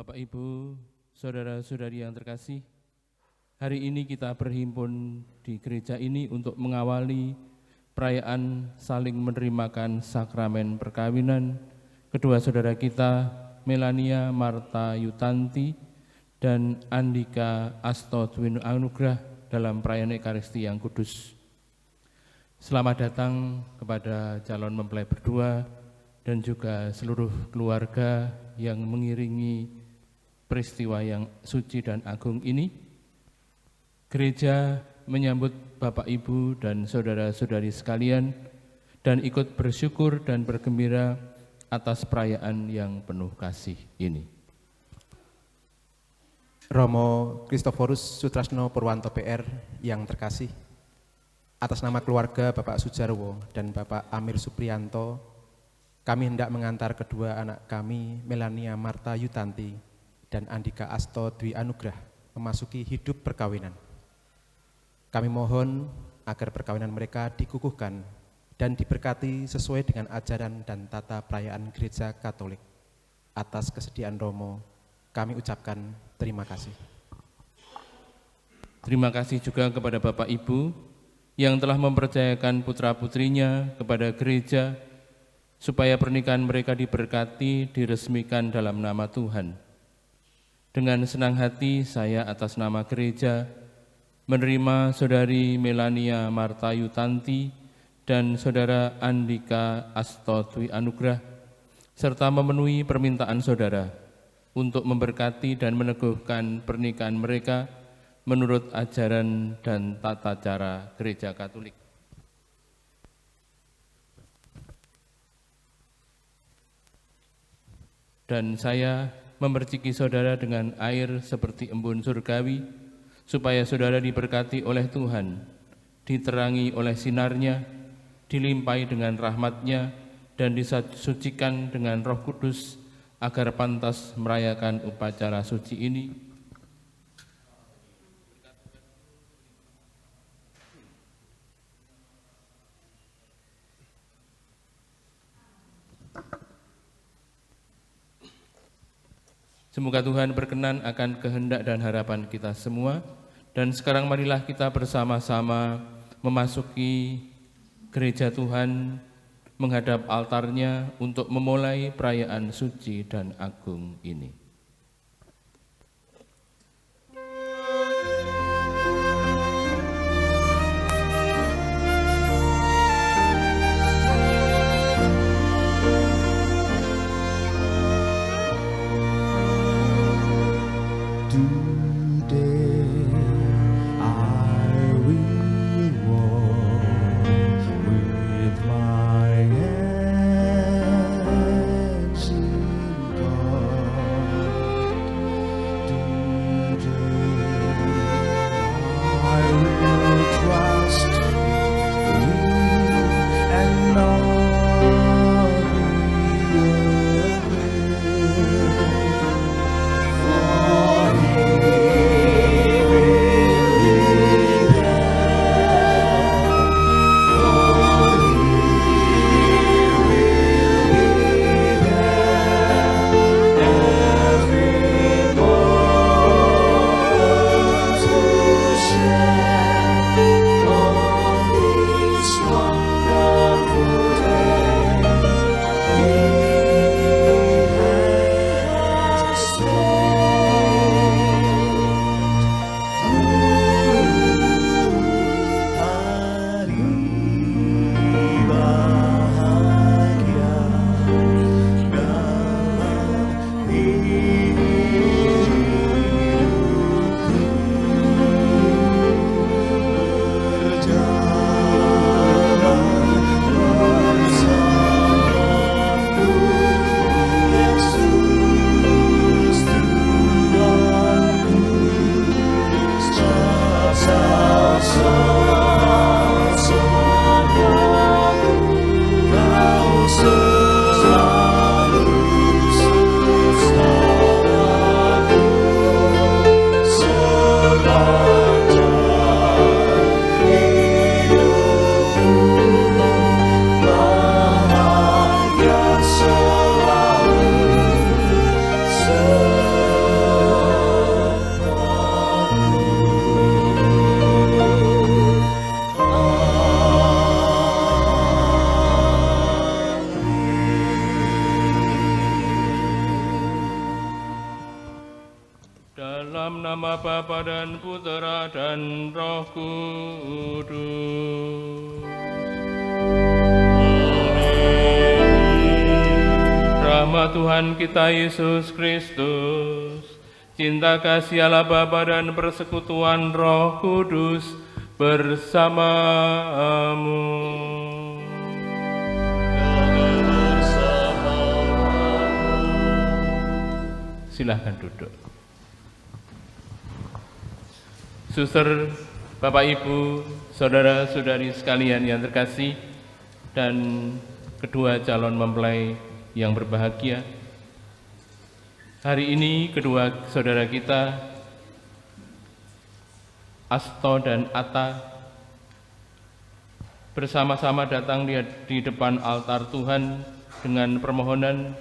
Bapak, Ibu, saudara-saudari yang terkasih, hari ini kita berhimpun di gereja ini untuk mengawali perayaan saling menerimakan sakramen perkawinan kedua saudara kita, Melania Marta Yutanti dan Andika Asto Dwi Anugrah dalam perayaan Ekaristi yang kudus. Selamat datang kepada calon mempelai berdua dan juga seluruh keluarga yang mengiringi peristiwa yang suci dan agung ini. Gereja menyambut Bapak, Ibu, dan saudara-saudari sekalian dan ikut bersyukur dan bergembira atas perayaan yang penuh kasih ini. Romo Kristoforus Sutrasno Purwanto PR yang terkasih, atas nama keluarga Bapak Sujarwo dan Bapak Amir Supriyanto, kami hendak mengantar kedua anak kami, Melania Marta Yutanti dan Andika Asto Dwi Anugrah, memasuki hidup perkawinan. Kami mohon agar perkawinan mereka dikukuhkan dan diberkati sesuai dengan ajaran dan tata perayaan Gereja Katolik. Atas kesediaan Romo, kami ucapkan terima kasih. Terima kasih juga kepada Bapak Ibu yang telah mempercayakan putra-putrinya kepada gereja supaya pernikahan mereka diberkati, diresmikan dalam nama Tuhan. Dengan senang hati saya atas nama gereja menerima saudari Melania Marta Yutanti dan saudara Andika Asto Dwi Anugrah serta memenuhi permintaan saudara untuk memberkati dan meneguhkan pernikahan mereka menurut ajaran dan tata cara Gereja Katolik. Dan saya memerciki saudara dengan air seperti embun surgawi, supaya saudara diberkati oleh Tuhan, diterangi oleh sinarnya, dilimpahi dengan rahmatnya, dan disucikan dengan Roh Kudus, agar pantas merayakan upacara suci ini. Semoga Tuhan berkenan akan kehendak dan harapan kita semua. Dan sekarang marilah kita bersama-sama memasuki gereja Tuhan, menghadap altarnya untuk memulai perayaan suci dan agung ini. Bapa dan Putera dan Roh Kudus. Rahmat Tuhan kita Yesus Kristus, cinta kasih Allah Bapa dan persekutuan Roh Kudus bersamamu. Silahkan duduk. Suster, Bapak Ibu, saudara-saudari sekalian yang terkasih, dan kedua calon mempelai yang berbahagia. Hari ini kedua saudara kita, Asto dan Atta, bersama-sama datang di depan altar Tuhan dengan permohonan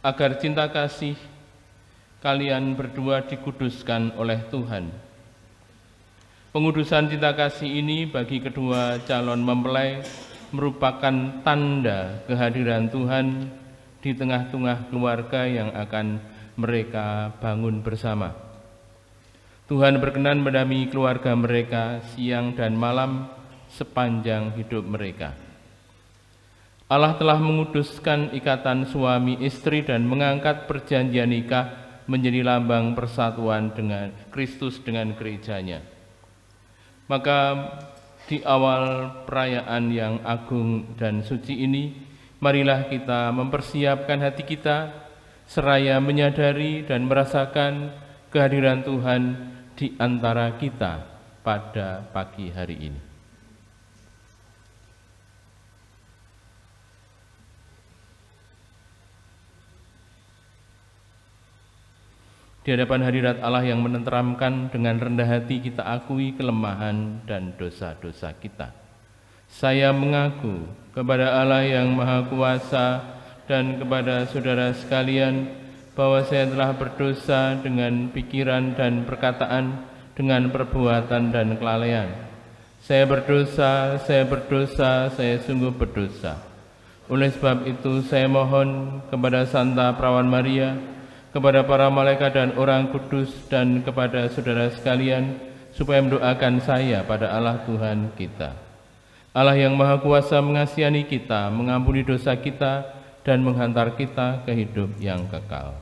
agar cinta kasih kalian berdua dikuduskan oleh Tuhan. Pengudusan cinta kasih ini bagi kedua calon mempelai merupakan tanda kehadiran Tuhan di tengah-tengah keluarga yang akan mereka bangun bersama. Tuhan berkenan mendampingi keluarga mereka siang dan malam sepanjang hidup mereka. Allah telah menguduskan ikatan suami istri dan mengangkat perjanjian nikah menjadi lambang persatuan dengan Kristus dengan gerejanya. Maka di awal perayaan yang agung dan suci ini, marilah kita mempersiapkan hati kita seraya menyadari dan merasakan kehadiran Tuhan di antara kita pada pagi hari ini. Di hadapan hadirat Allah yang menenteramkan, dengan rendah hati kita akui kelemahan dan dosa-dosa kita. Saya mengaku kepada Allah yang Maha Kuasa dan kepada saudara sekalian bahwa saya telah berdosa dengan pikiran dan perkataan, dengan perbuatan dan kelalaian. Saya berdosa, saya sungguh berdosa. Oleh sebab itu saya mohon kepada Santa Perawan Maria, kepada para malaikat dan orang kudus, dan kepada saudara sekalian, supaya mendoakan saya pada Allah Tuhan kita. Allah yang Maha Kuasa mengasihani kita, mengampuni dosa kita, dan menghantar kita ke hidup yang kekal.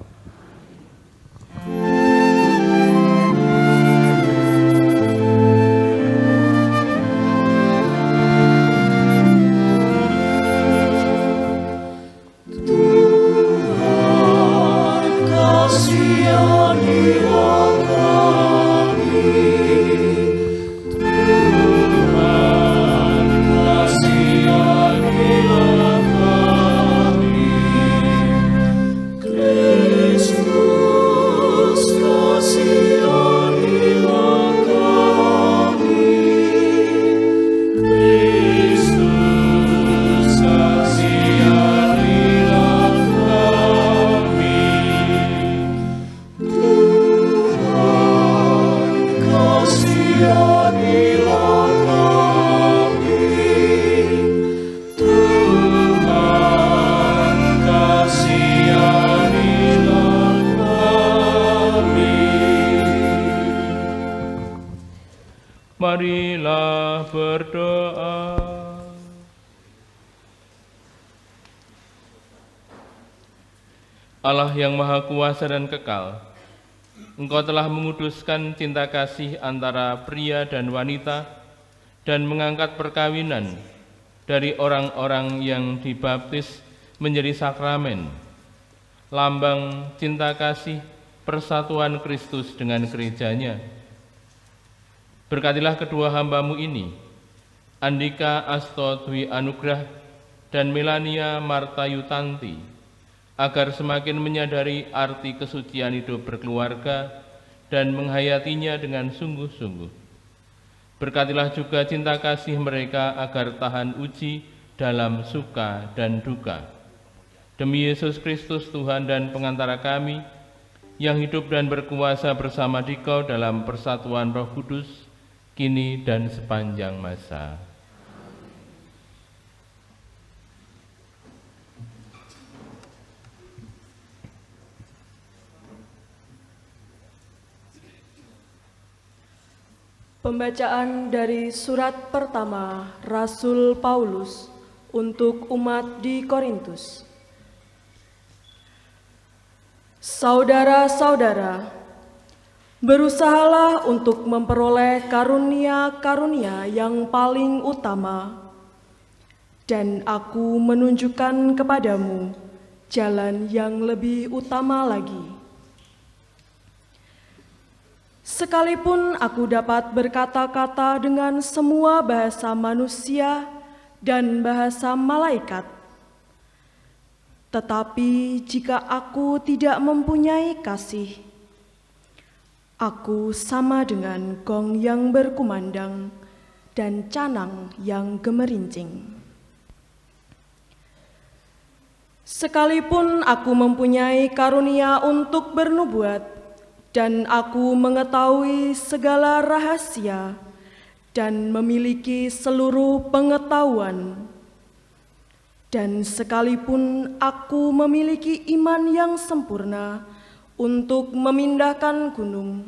Marilah berdoa. Allah yang Maha Kuasa dan kekal, Engkau telah menguduskan cinta kasih antara pria dan wanita dan mengangkat perkawinan dari orang-orang yang dibaptis menjadi sakramen, lambang cinta kasih persatuan Kristus dengan gerejanya. Berkatilah kedua hamba-Mu ini, Andika Asto Dwi Anugrah dan Melania Marta Yutanti, agar semakin menyadari arti kesucian hidup berkeluarga dan menghayatinya dengan sungguh-sungguh. Berkatilah juga cinta kasih mereka agar tahan uji dalam suka dan duka. Demi Yesus Kristus Tuhan dan pengantara kami, yang hidup dan berkuasa bersama Dikau dalam persatuan Roh Kudus, kini dan sepanjang masa. Pembacaan dari surat pertama Rasul Paulus untuk umat di Korintus. Saudara-saudara, berusahalah untuk memperoleh karunia-karunia yang paling utama, dan aku menunjukkan kepadamu jalan yang lebih utama lagi. Sekalipun aku dapat berkata-kata dengan semua bahasa manusia dan bahasa malaikat, tetapi jika aku tidak mempunyai kasih, aku sama dengan gong yang berkumandang dan canang yang gemerincing. Sekalipun aku mempunyai karunia untuk bernubuat, dan aku mengetahui segala rahasia dan memiliki seluruh pengetahuan, dan sekalipun aku memiliki iman yang sempurna untuk memindahkan gunung,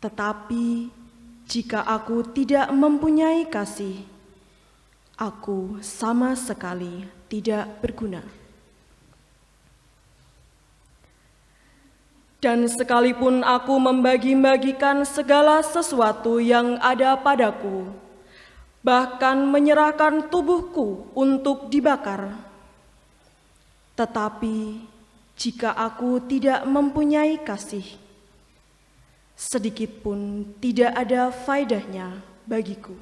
tetapi jika aku tidak mempunyai kasih, aku sama sekali tidak berguna. Dan sekalipun aku membagi-bagikan segala sesuatu yang ada padaku, bahkan menyerahkan tubuhku untuk dibakar, tetapi jika aku tidak mempunyai kasih, sedikit pun tidak ada faedahnya bagiku.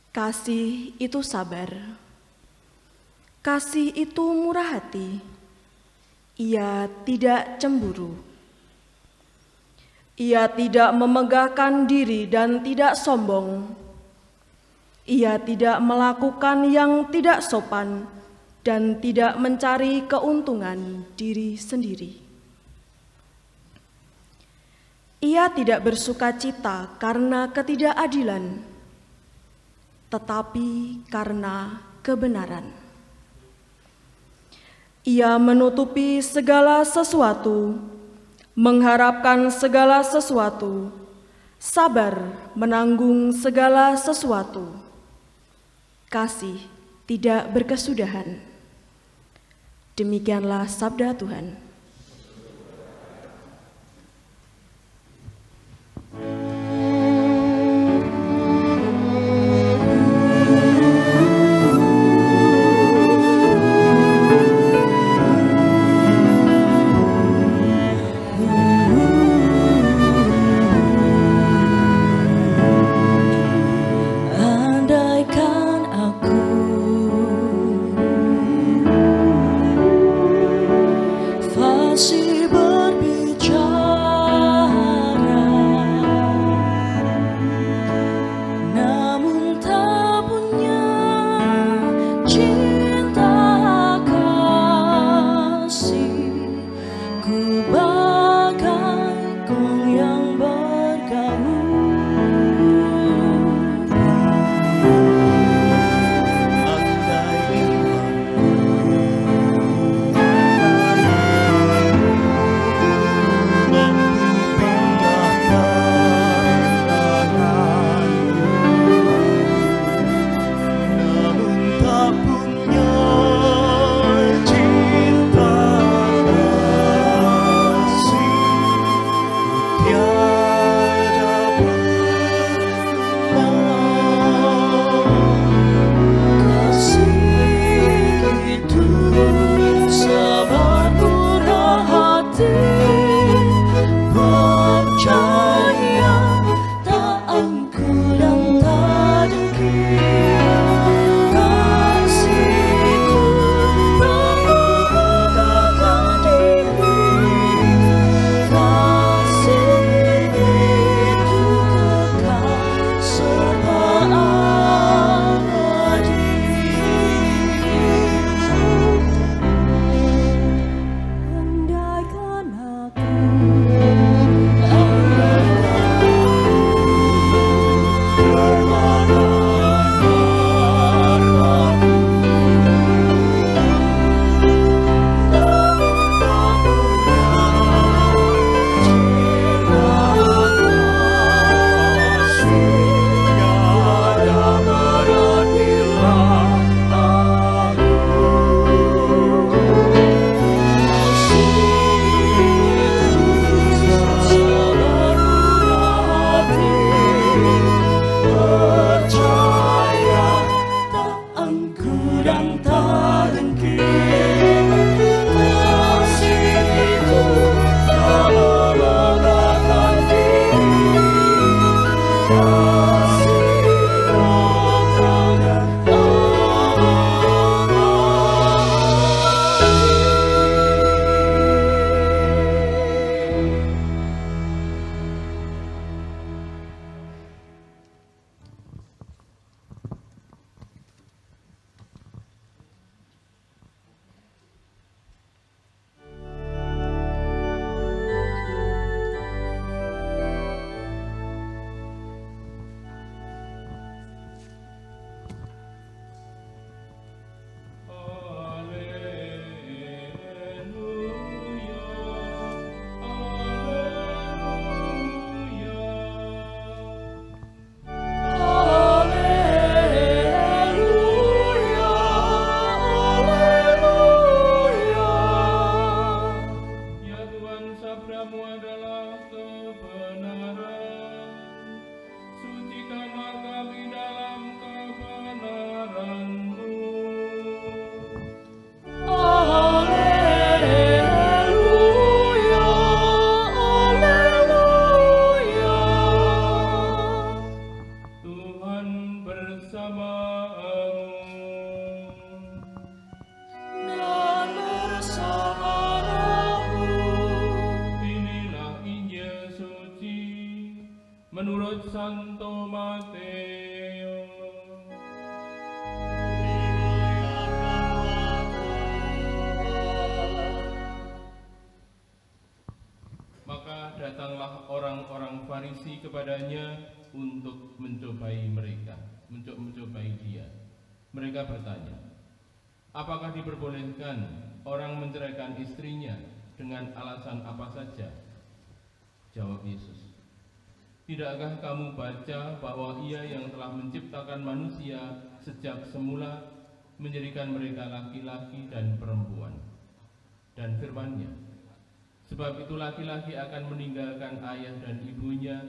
Kasih itu sabar, kasih itu murah hati. Ia tidak cemburu. Ia tidak memegahkan diri dan tidak sombong. Ia tidak melakukan yang tidak sopan dan tidak mencari keuntungan diri sendiri. Ia tidak bersukacita karena ketidakadilan, tetapi karena kebenaran. Ia menutupi segala sesuatu, mengharapkan segala sesuatu, sabar menanggung segala sesuatu. Kasih tidak berkesudahan. Demikianlah sabda Tuhan. Far bersamamu. Dan bersama rohmu. Inilah Injil suci menurut Santo Matius. Maka datanglah orang-orang Farisi kepadanya untuk mencobai mereka, mencobai dia. Mereka bertanya, apakah diperbolehkan orang menceraikan istrinya dengan alasan apa saja? Jawab Yesus, tidakkah kamu baca bahwa Ia yang telah menciptakan manusia sejak semula menjadikan mereka laki-laki dan perempuan? Dan firman-Nya, sebab itu laki-laki akan meninggalkan ayah dan ibunya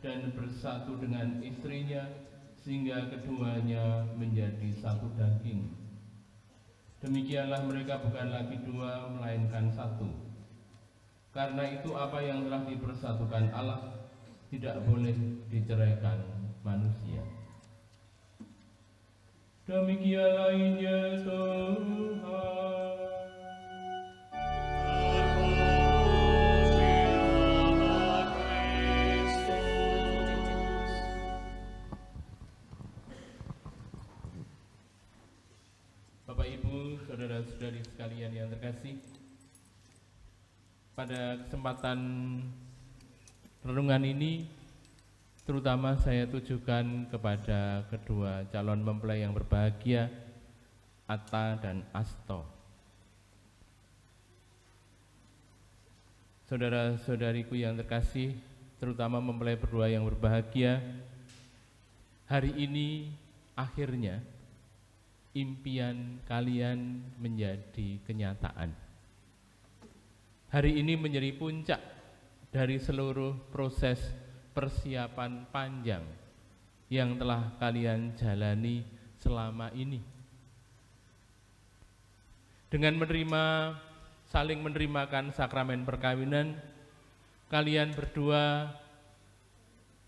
dan bersatu dengan istrinya, sehingga keduanya menjadi satu daging. Demikianlah mereka bukan lagi dua, melainkan satu. Karena itu apa yang telah dipersatukan Allah tidak boleh diceraikan manusia. Demikianlah Injil Tuhan. Bapak, Ibu, saudara-saudari sekalian yang terkasih, pada kesempatan renungan ini terutama saya tujukan kepada kedua calon mempelai yang berbahagia, Atta dan Asto. Saudara-saudariku yang terkasih, terutama mempelai berdua yang berbahagia, hari ini akhirnya impian kalian menjadi kenyataan. Hari ini menjadi puncak dari seluruh proses persiapan panjang yang telah kalian jalani selama ini. Dengan saling menerimakan sakramen perkawinan, kalian berdua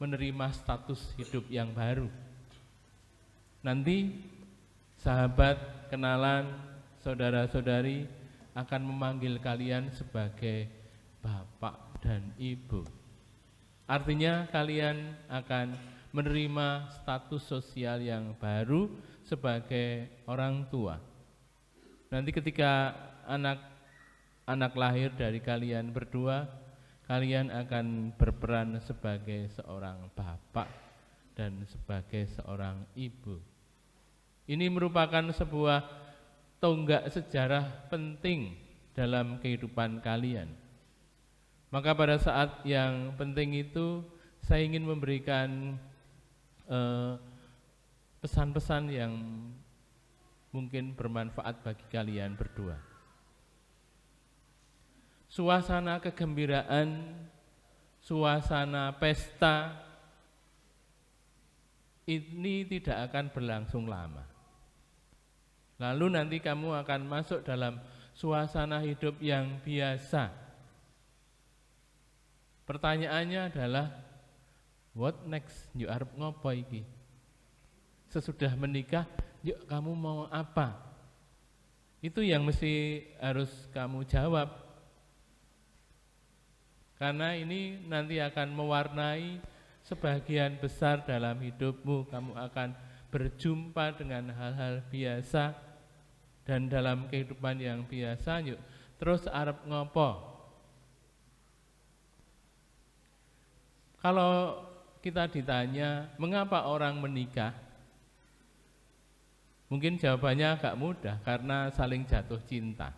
menerima status hidup yang baru. Nanti sahabat, kenalan, saudara-saudari akan memanggil kalian sebagai bapak dan ibu. Artinya kalian akan menerima status sosial yang baru sebagai orang tua. Nanti ketika anak lahir dari kalian berdua, kalian akan berperan sebagai seorang bapak dan sebagai seorang ibu. Ini merupakan sebuah tonggak sejarah penting dalam kehidupan kalian. Maka pada saat yang penting itu saya ingin memberikan pesan-pesan yang mungkin bermanfaat bagi kalian berdua. Suasana kegembiraan, suasana pesta ini tidak akan berlangsung lama. Lalu nanti kamu akan masuk dalam suasana hidup yang biasa. Pertanyaannya adalah, what next? Yuk arep ngopo iki? Sesudah menikah, yuk kamu mau apa? Itu yang mesti harus kamu jawab. Karena ini nanti akan mewarnai sebagian besar dalam hidupmu. Kamu akan berjumpa dengan hal-hal biasa, dan dalam kehidupan yang biasa yuk terus arep ngopo. Kalau kita ditanya mengapa orang menikah, mungkin jawabannya agak mudah, karena saling jatuh cinta.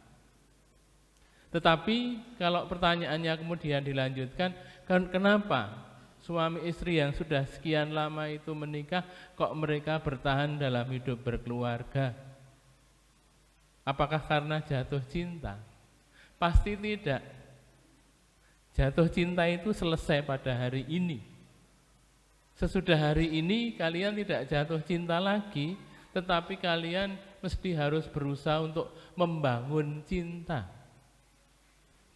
Tetapi kalau pertanyaannya kemudian dilanjutkan, kenapa suami istri yang sudah sekian lama itu menikah, kok mereka bertahan dalam hidup berkeluarga? Apakah karena jatuh cinta? Pasti tidak. Jatuh cinta itu selesai pada hari ini. Sesudah hari ini kalian tidak jatuh cinta lagi, tetapi kalian mesti harus berusaha untuk membangun cinta.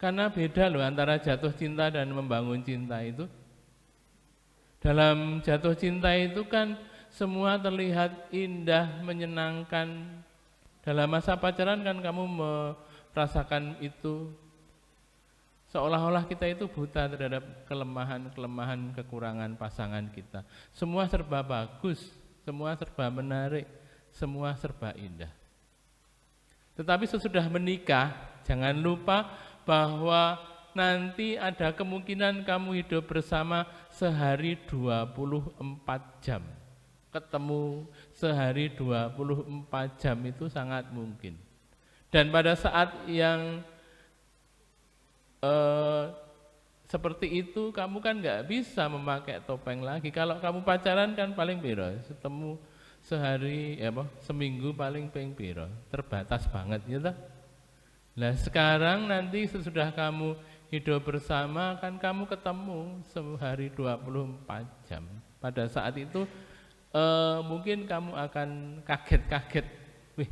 Karena beda loh antara jatuh cinta dan membangun cinta itu. Dalam jatuh cinta itu kan semua terlihat indah, menyenangkan. Dalam masa pacaran kan kamu merasakan itu, seolah-olah kita itu buta terhadap kelemahan-kelemahan, kekurangan pasangan kita. Semua serba bagus, semua serba menarik, semua serba indah. Tetapi sesudah menikah, jangan lupa bahwa nanti ada kemungkinan kamu hidup bersama sehari 24 jam. Ketemu sehari 24 jam itu sangat mungkin. Dan pada saat yang seperti itu, kamu kan nggak bisa memakai topeng lagi. Kalau kamu pacaran kan paling piro, ketemu sehari seminggu paling ping piro, terbatas banget ya toh. Nah sekarang nanti sesudah kamu hidup bersama kan kamu ketemu sehari 24 jam. Pada saat itu mungkin kamu akan kaget-kaget, wih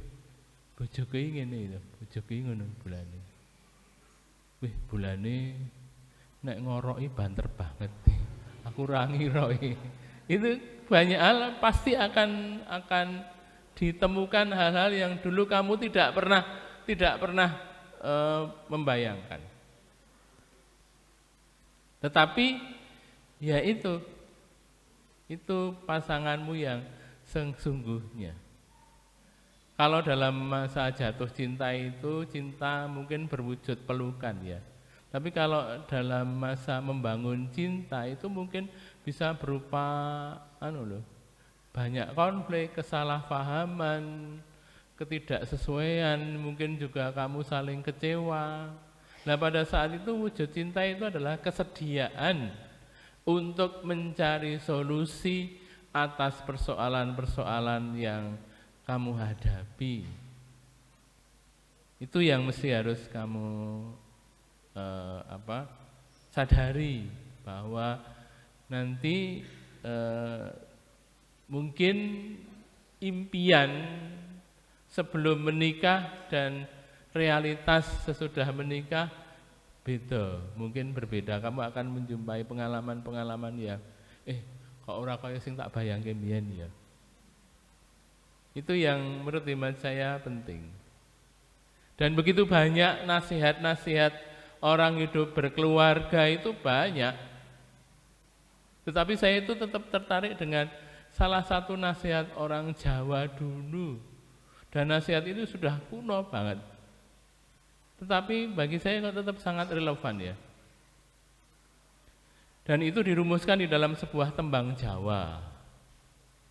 bojoku ngene itu, bojoku ngono bulane. Wih bulane nek ngoroki banter banget. Aku ra ngiroi. Itu banyak hal pasti akan ditemukan hal-hal yang dulu kamu tidak pernah membayangkan. Tetapi ya itu pasanganmu yang sesungguhnya. Kalau dalam masa jatuh cinta itu, cinta mungkin berwujud pelukan ya. Tapi kalau dalam masa membangun cinta itu mungkin bisa berupa banyak konflik, kesalahpahaman, ketidaksesuaian, mungkin juga kamu saling kecewa. Nah pada saat itu wujud cinta itu adalah kesediaan untuk mencari solusi atas persoalan-persoalan yang kamu hadapi. Itu yang mesti harus kamu sadari, bahwa nanti mungkin impian sebelum menikah dan realitas sesudah menikah beda, mungkin berbeda. Kamu akan menjumpai pengalaman-pengalaman yang kok ora kaya sing tak bayangke mbiyen ya. Itu yang menurut iman saya penting. Dan begitu banyak nasihat-nasihat orang hidup berkeluarga itu banyak. Tetapi saya itu tetap tertarik dengan salah satu nasihat orang Jawa dulu. Dan nasihat itu sudah kuno banget. Tetapi bagi saya tetap sangat relevan ya. Dan itu dirumuskan di dalam sebuah tembang Jawa.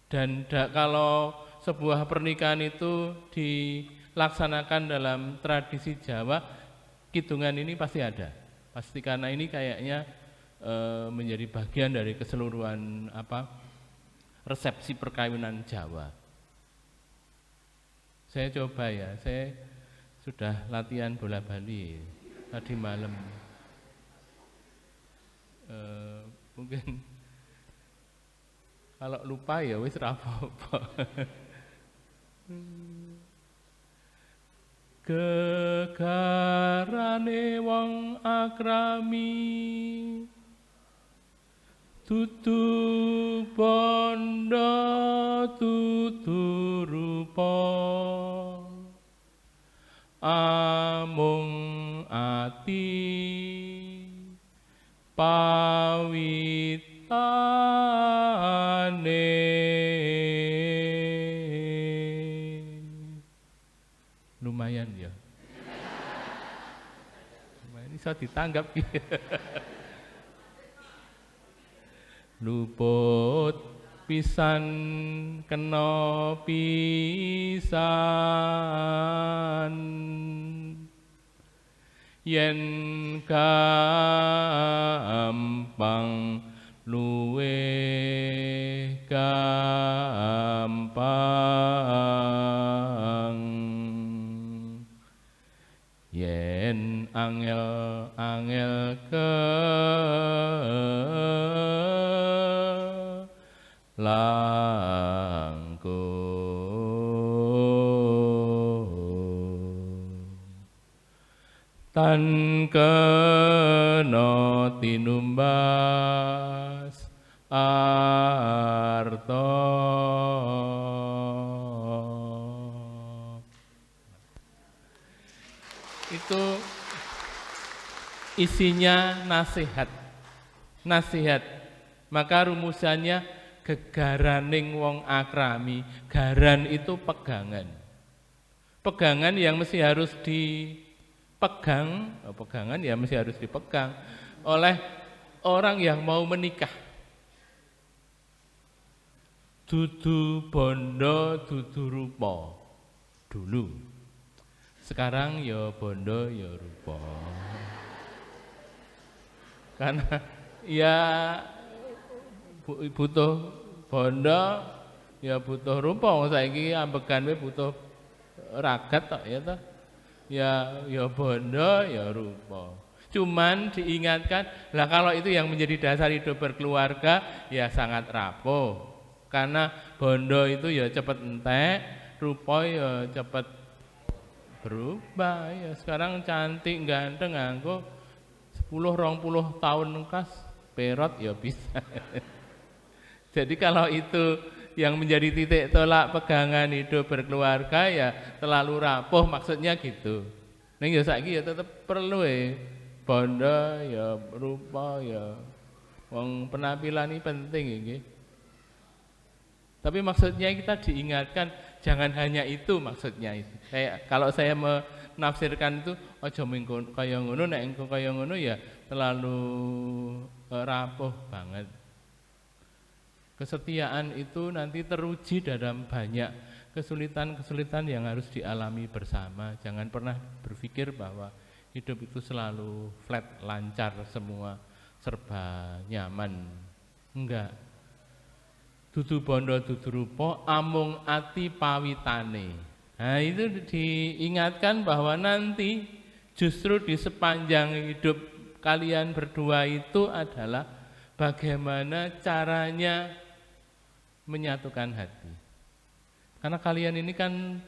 Dan kalau sebuah pernikahan itu dilaksanakan dalam tradisi Jawa, hitungan ini pasti ada. Pasti, karena ini kayaknya menjadi bagian dari keseluruhan resepsi perkawinan Jawa. Saya coba ya, saya sudah latihan bola bali tadi malam. Mungkin kalau lupa ya wis ra apa-apa. Gegarane wong akrami tutu bondo tutu rupa amung ati pawitane. Lumayan ya. Lumayan bisa ditanggap. Luput pisan kena pisan yen gampang luwih gampang, yen angel-angel langkung tan kena tinumbas arto. Itu isinya nasihat. Maka rumusannya gegaraning wong akrami. Garan itu pegangan. Pegangan yang mesti harus dipegang, pegangan ya mesti harus dipegang oleh orang yang mau menikah. Dudu bondo, dudu rupa dulu. Sekarang ya bondo ya rupa. Karena ya butuh bondo, ya butuh rupa. Saiki ambegan butuh ragat tok ya toh. Ya bondo ya rupa. Cuman diingatkan, lah kalau itu yang menjadi dasar hidup berkeluarga ya sangat rapuh. Karena bondo itu ya cepet entek, rupa ya cepet berubah. Ya sekarang cantik ganteng nganggo 10-20 tahun kas perot ya bisa. Jadi kalau itu yang menjadi titik tolak pegangan hidup berkeluarga ya terlalu rapuh, maksudnya gitu. Ning ya saiki ya tetep perlu bondo ya rupa ya wong penampilan ini penting iki. Tapi maksudnya kita diingatkan jangan hanya itu maksudnya itu. Kalau saya menafsirkan itu aja mengko kaya ngono, nek engko kaya ngono ya terlalu rapuh banget. Kesetiaan itu nanti teruji dalam banyak kesulitan-kesulitan yang harus dialami bersama. Jangan pernah berpikir bahwa hidup itu selalu flat, lancar semua, serba nyaman. Enggak. Dudu bondo dudu rupa, amung ati pawitane. Nah itu diingatkan bahwa nanti justru di sepanjang hidup kalian berdua itu adalah bagaimana caranya menyatukan hati. Karena kalian ini kan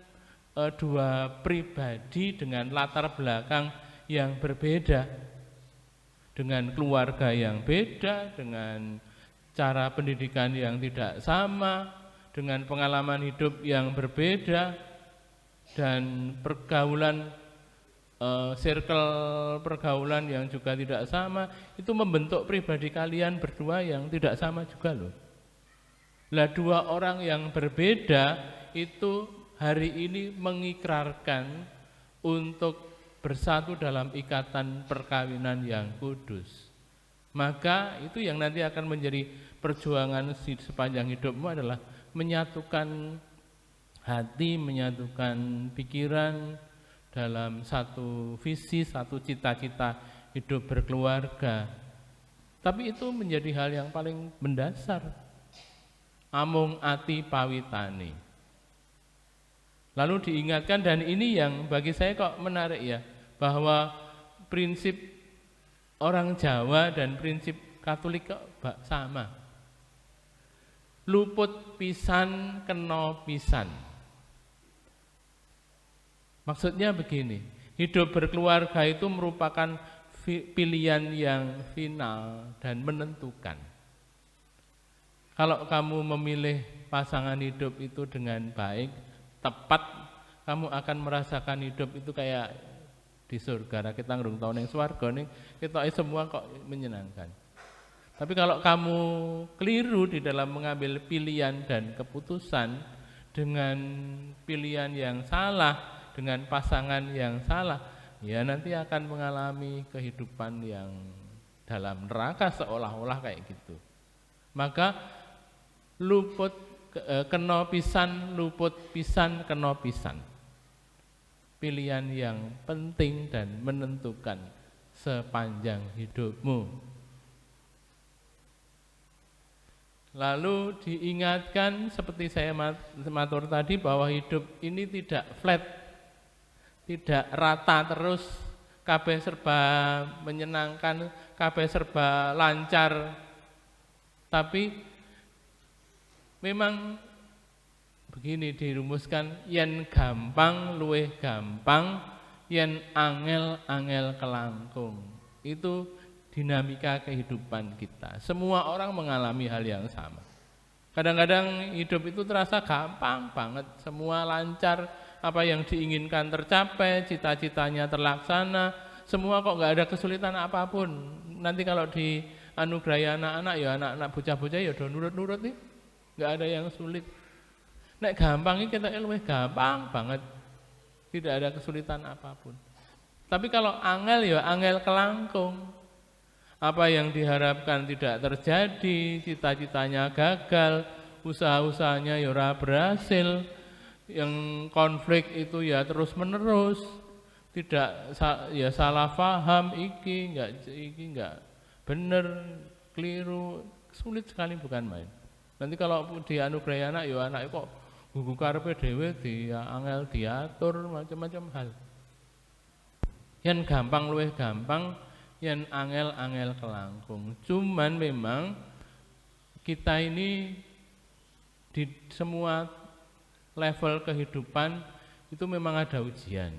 dua pribadi dengan latar belakang yang berbeda, dengan keluarga yang beda, dengan cara pendidikan yang tidak sama, dengan pengalaman hidup yang berbeda, dan pergaulan circle pergaulan yang juga tidak sama, itu membentuk pribadi kalian berdua yang tidak sama juga loh. Lah dua orang yang berbeda itu hari ini mengikrarkan untuk bersatu dalam ikatan perkawinan yang kudus. Maka itu yang nanti akan menjadi perjuangan sepanjang hidupmu adalah menyatukan hati, menyatukan pikiran dalam satu visi, satu cita-cita hidup berkeluarga. Tapi itu menjadi hal yang paling mendasar. Amung ati pawitane. Lalu diingatkan, dan ini yang bagi saya kok menarik ya, bahwa prinsip orang Jawa dan prinsip Katolik kok sama. Luput pisan kena pisan. Maksudnya begini, hidup berkeluarga itu merupakan pilihan yang final dan menentukan. Kalau kamu memilih pasangan hidup itu dengan baik, tepat, kamu akan merasakan hidup itu kayak di surga. Kita ngerung tahun yang swarga nih, kita semua kok menyenangkan. Tapi kalau kamu keliru di dalam mengambil pilihan dan keputusan dengan pilihan yang salah, dengan pasangan yang salah, ya nanti akan mengalami kehidupan yang dalam neraka seolah-olah kayak gitu. Maka luput kena pisan, luput pisan, kena pisan. Pilihan yang penting dan menentukan sepanjang hidupmu. Lalu diingatkan seperti saya matur tadi bahwa hidup ini tidak flat, tidak rata terus, kabeh serba menyenangkan, kabeh serba lancar. Tapi memang begini dirumuskan, yen gampang luwih gampang, yen angel-angel kelangkung. Itu dinamika kehidupan kita. Semua orang mengalami hal yang sama. Kadang-kadang hidup itu terasa gampang banget, semua lancar, apa yang diinginkan tercapai, cita-citanya terlaksana, semua kok nggak ada kesulitan apapun. Nanti kalau dianugerahi anak-anak, ya anak-anak bocah-bocah ya udah nurut-nurut nih, nggak ada yang sulit. Nek gampang ini kita luwih gampang banget, tidak ada kesulitan apapun. Tapi kalau angel ya angel kelangkung, apa yang diharapkan tidak terjadi, cita-citanya gagal, usaha-usahanya ya ora berhasil, yang konflik itu ya terus menerus, tidak ya salah paham, iki enggak bener, keliru, sulit sekali bukan main. Nanti kalau dianugerahi anak, ya anak kok gugu karepe dhewe angel diatur macam-macam hal. Yang gampang luwih gampang, yang angel kelangkung. Cuman memang kita ini di semua level kehidupan itu memang ada ujian.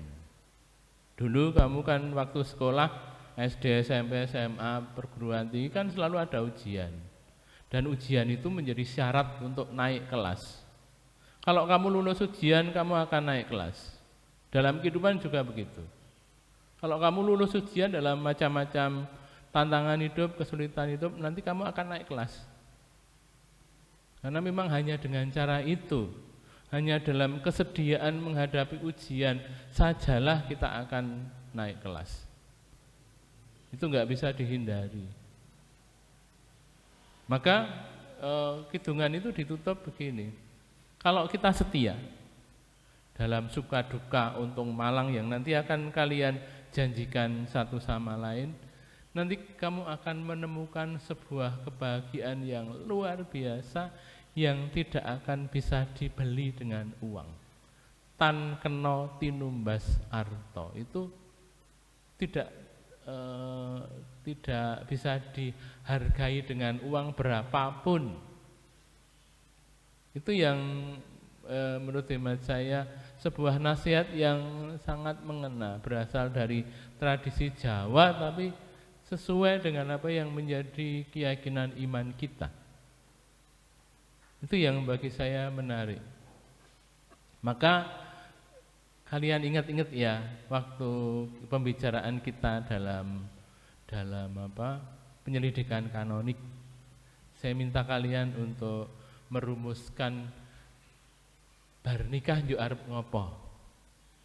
Dulu kamu kan waktu sekolah SD, SMP, SMA, perguruan tinggi kan selalu ada ujian. Dan ujian itu menjadi syarat untuk naik kelas. Kalau kamu lulus ujian, kamu akan naik kelas. Dalam kehidupan juga begitu. Kalau kamu lulus ujian dalam macam-macam tantangan hidup, kesulitan hidup, nanti kamu akan naik kelas. Karena memang hanya dengan cara itu, hanya dalam kesediaan menghadapi ujian sajalah kita akan naik kelas. Itu enggak bisa dihindari. Maka kidungan itu ditutup begini. Kalau kita setia dalam suka duka, untung malang yang nanti akan kalian janjikan satu sama lain, nanti kamu akan menemukan sebuah kebahagiaan yang luar biasa yang tidak akan bisa dibeli dengan uang. Tan kena tinumbas arto, itu tidak bisa dihargai dengan uang berapapun. Itu yang menurut hemat saya sebuah nasihat yang sangat mengena, berasal dari tradisi Jawa tapi sesuai dengan apa yang menjadi keyakinan iman kita. Itu yang bagi saya menarik. Maka kalian ingat-ingat ya waktu pembicaraan kita dalam penyelidikan kanonik. Saya minta kalian untuk merumuskan bar nikah njuk arep ngopo.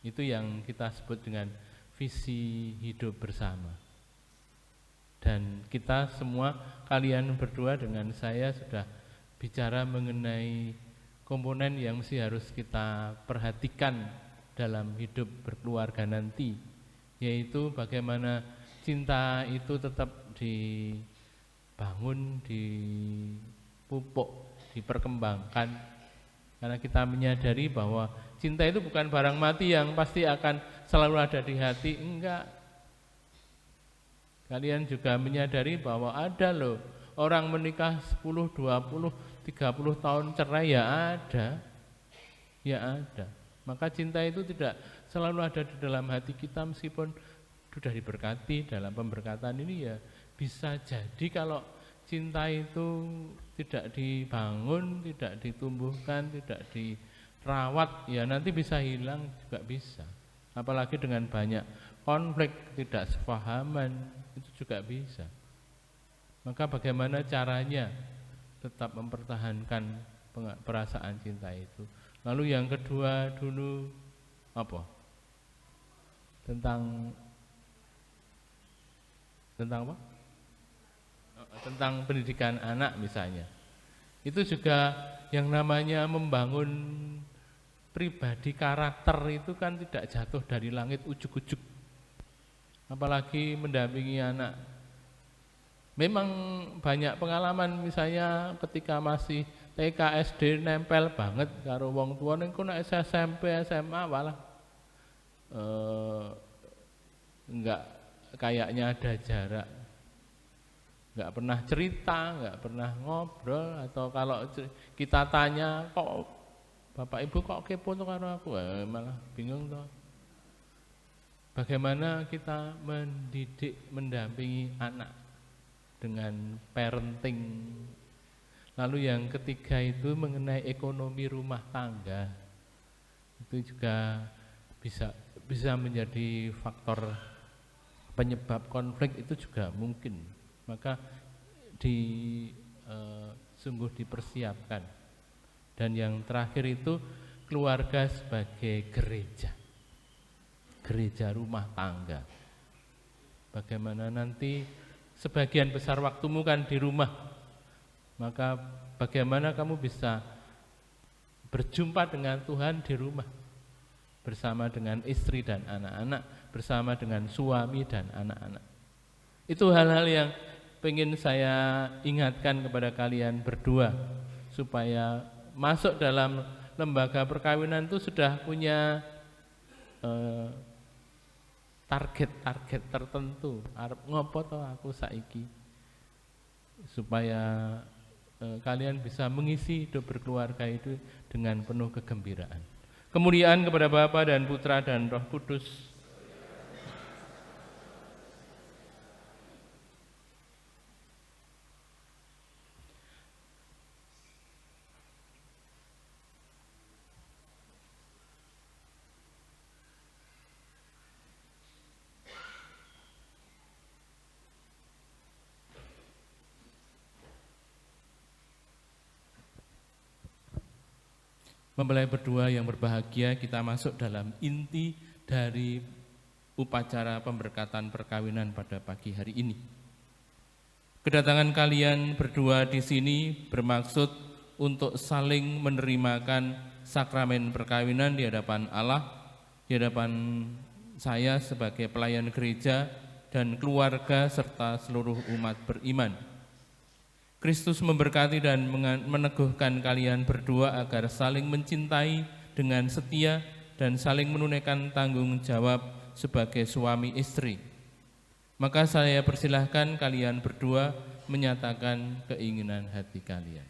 Itu yang kita sebut dengan visi hidup bersama. Dan kita semua, kalian berdua dengan saya sudah bicara mengenai komponen yang mesti harus kita perhatikan dalam hidup berkeluarga nanti, yaitu bagaimana cinta itu tetap dibangun, dipupuk, diperkembangkan, karena kita menyadari bahwa cinta itu bukan barang mati yang pasti akan selalu ada di hati, enggak. Kalian juga menyadari bahwa ada loh orang menikah 10, 20, 30 tahun cerai, ya ada. Maka cinta itu tidak selalu ada di dalam hati kita, meskipun sudah diberkati dalam pemberkatan ini, ya bisa jadi kalau cinta itu tidak dibangun, tidak ditumbuhkan, tidak dirawat, ya nanti bisa hilang juga bisa. Apalagi dengan banyak konflik, tidak sepahaman, itu juga bisa. Maka bagaimana caranya tetap mempertahankan perasaan cinta itu. Lalu yang kedua dulu apa? Tentang apa? Tentang pendidikan anak misalnya. Itu juga yang namanya membangun pribadi, karakter itu kan tidak jatuh dari langit ujuk-ujuk. Apalagi mendampingi anak. Memang banyak pengalaman, misalnya ketika masih TK, SD nempel banget karo wong tua, ning nek SMP, SMA malah enggak, kayaknya ada jarak. Enggak pernah cerita, enggak pernah ngobrol, atau kalau kita tanya, kok Bapak Ibu kok kepo tuh karo aku, malah bingung tuh. Bagaimana kita mendidik, mendampingi anak dengan parenting. Lalu yang ketiga itu mengenai ekonomi rumah tangga. Itu juga bisa menjadi faktor penyebab konflik, itu juga mungkin. Maka sungguh dipersiapkan. Dan yang terakhir itu keluarga sebagai gereja rumah tangga. Bagaimana nanti sebagian besar waktumu kan di rumah, maka bagaimana kamu bisa berjumpa dengan Tuhan di rumah, bersama dengan istri dan anak-anak, bersama dengan suami dan anak-anak. Itu hal-hal yang pengen saya ingatkan kepada kalian berdua, supaya masuk dalam lembaga perkawinan itu sudah punya target-target tertentu. Arep ngopo to aku saiki, supaya kalian bisa mengisi hidup berkeluarga itu dengan penuh kegembiraan. Kemuliaan kepada Bapa dan Putra dan Roh Kudus. Mempelai berdua yang berbahagia, kita masuk dalam inti dari upacara pemberkatan perkawinan pada pagi hari ini. Kedatangan kalian berdua di sini bermaksud untuk saling menerimakan sakramen perkawinan di hadapan Allah, di hadapan saya sebagai pelayan gereja dan keluarga serta seluruh umat beriman. Kristus memberkati dan meneguhkan kalian berdua agar saling mencintai dengan setia dan saling menunaikan tanggung jawab sebagai suami istri. Maka saya persilahkan kalian berdua menyatakan keinginan hati kalian.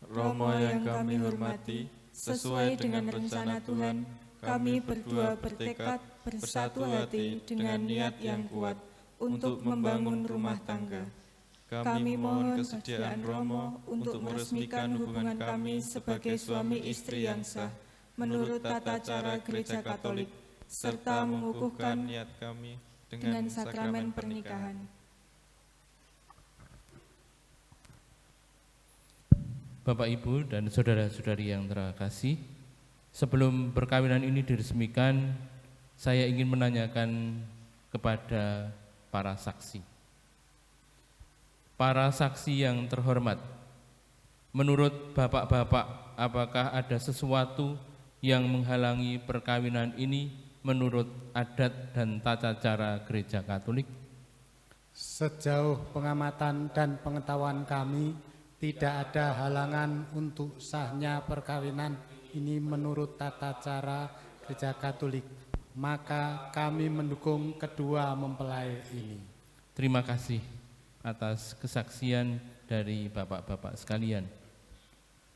Romo yang kami hormati, sesuai dengan rencana Tuhan, kami berdua bertekad bersatu hati dengan niat yang kuat untuk membangun rumah tangga. Kami mohon kesediaan Romo untuk meresmikan hubungan kami sebagai suami istri yang sah menurut tata cara Gereja Katolik, serta mengukuhkan niat kami dengan sakramen pernikahan. Bapak, Ibu, dan saudara-saudari yang terkasih, sebelum perkawinan ini diresmikan, saya ingin menanyakan kepada para saksi. Para saksi yang terhormat, menurut bapak-bapak, apakah ada sesuatu yang menghalangi perkawinan ini menurut adat dan tata cara Gereja Katolik? Sejauh pengamatan dan pengetahuan kami, tidak ada halangan untuk sahnya perkawinan ini menurut tata cara Gereja Katolik. Maka kami mendukung kedua mempelai ini. Terima kasih atas kesaksian dari bapak-bapak sekalian.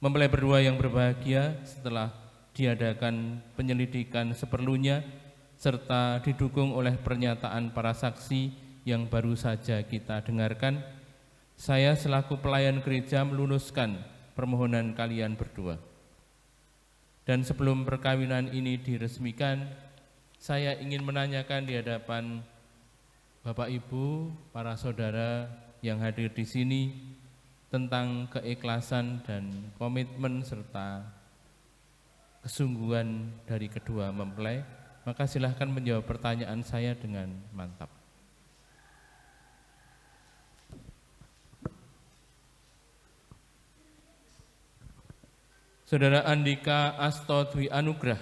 Mempelai berdua yang berbahagia, setelah diadakan penyelidikan seperlunya serta didukung oleh pernyataan para saksi yang baru saja kita dengarkan, saya selaku pelayan gereja meluluskan permohonan kalian berdua. Dan sebelum perkawinan ini diresmikan, saya ingin menanyakan di hadapan Bapak Ibu, para saudara yang hadir di sini tentang keikhlasan dan komitmen serta kesungguhan dari kedua mempelai. Maka silahkan menjawab pertanyaan saya dengan mantap. Saudara Andika Asto Dwi Anugrah,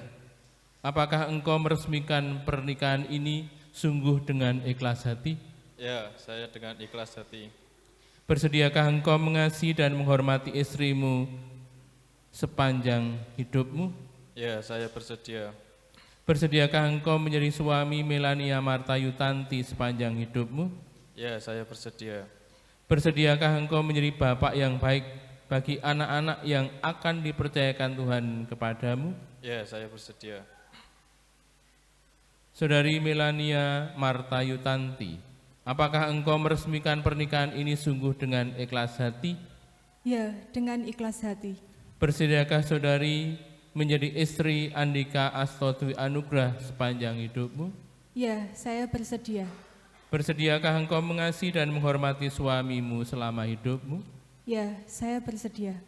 apakah engkau meresmikan pernikahan ini sungguh dengan ikhlas hati? Ya, saya dengan ikhlas hati. Bersediakah engkau mengasihi dan menghormati istrimu sepanjang hidupmu? Ya, saya bersedia. Bersediakah engkau menjadi suami Melania Marta Yutanti sepanjang hidupmu? Ya, saya bersedia. Bersediakah engkau menjadi bapak yang baik bagi anak-anak yang akan dipercayakan Tuhan kepadamu? Ya, saya bersedia. Saudari Melania Marta Yutanti, apakah engkau meresmikan pernikahan ini sungguh dengan ikhlas hati? Ya, dengan ikhlas hati. Bersediakah saudari menjadi istri Andika Asto Dwi Anugrah sepanjang hidupmu? Ya, saya bersedia. Bersediakah engkau mengasihi dan menghormati suamimu selama hidupmu? Ya, saya bersedia.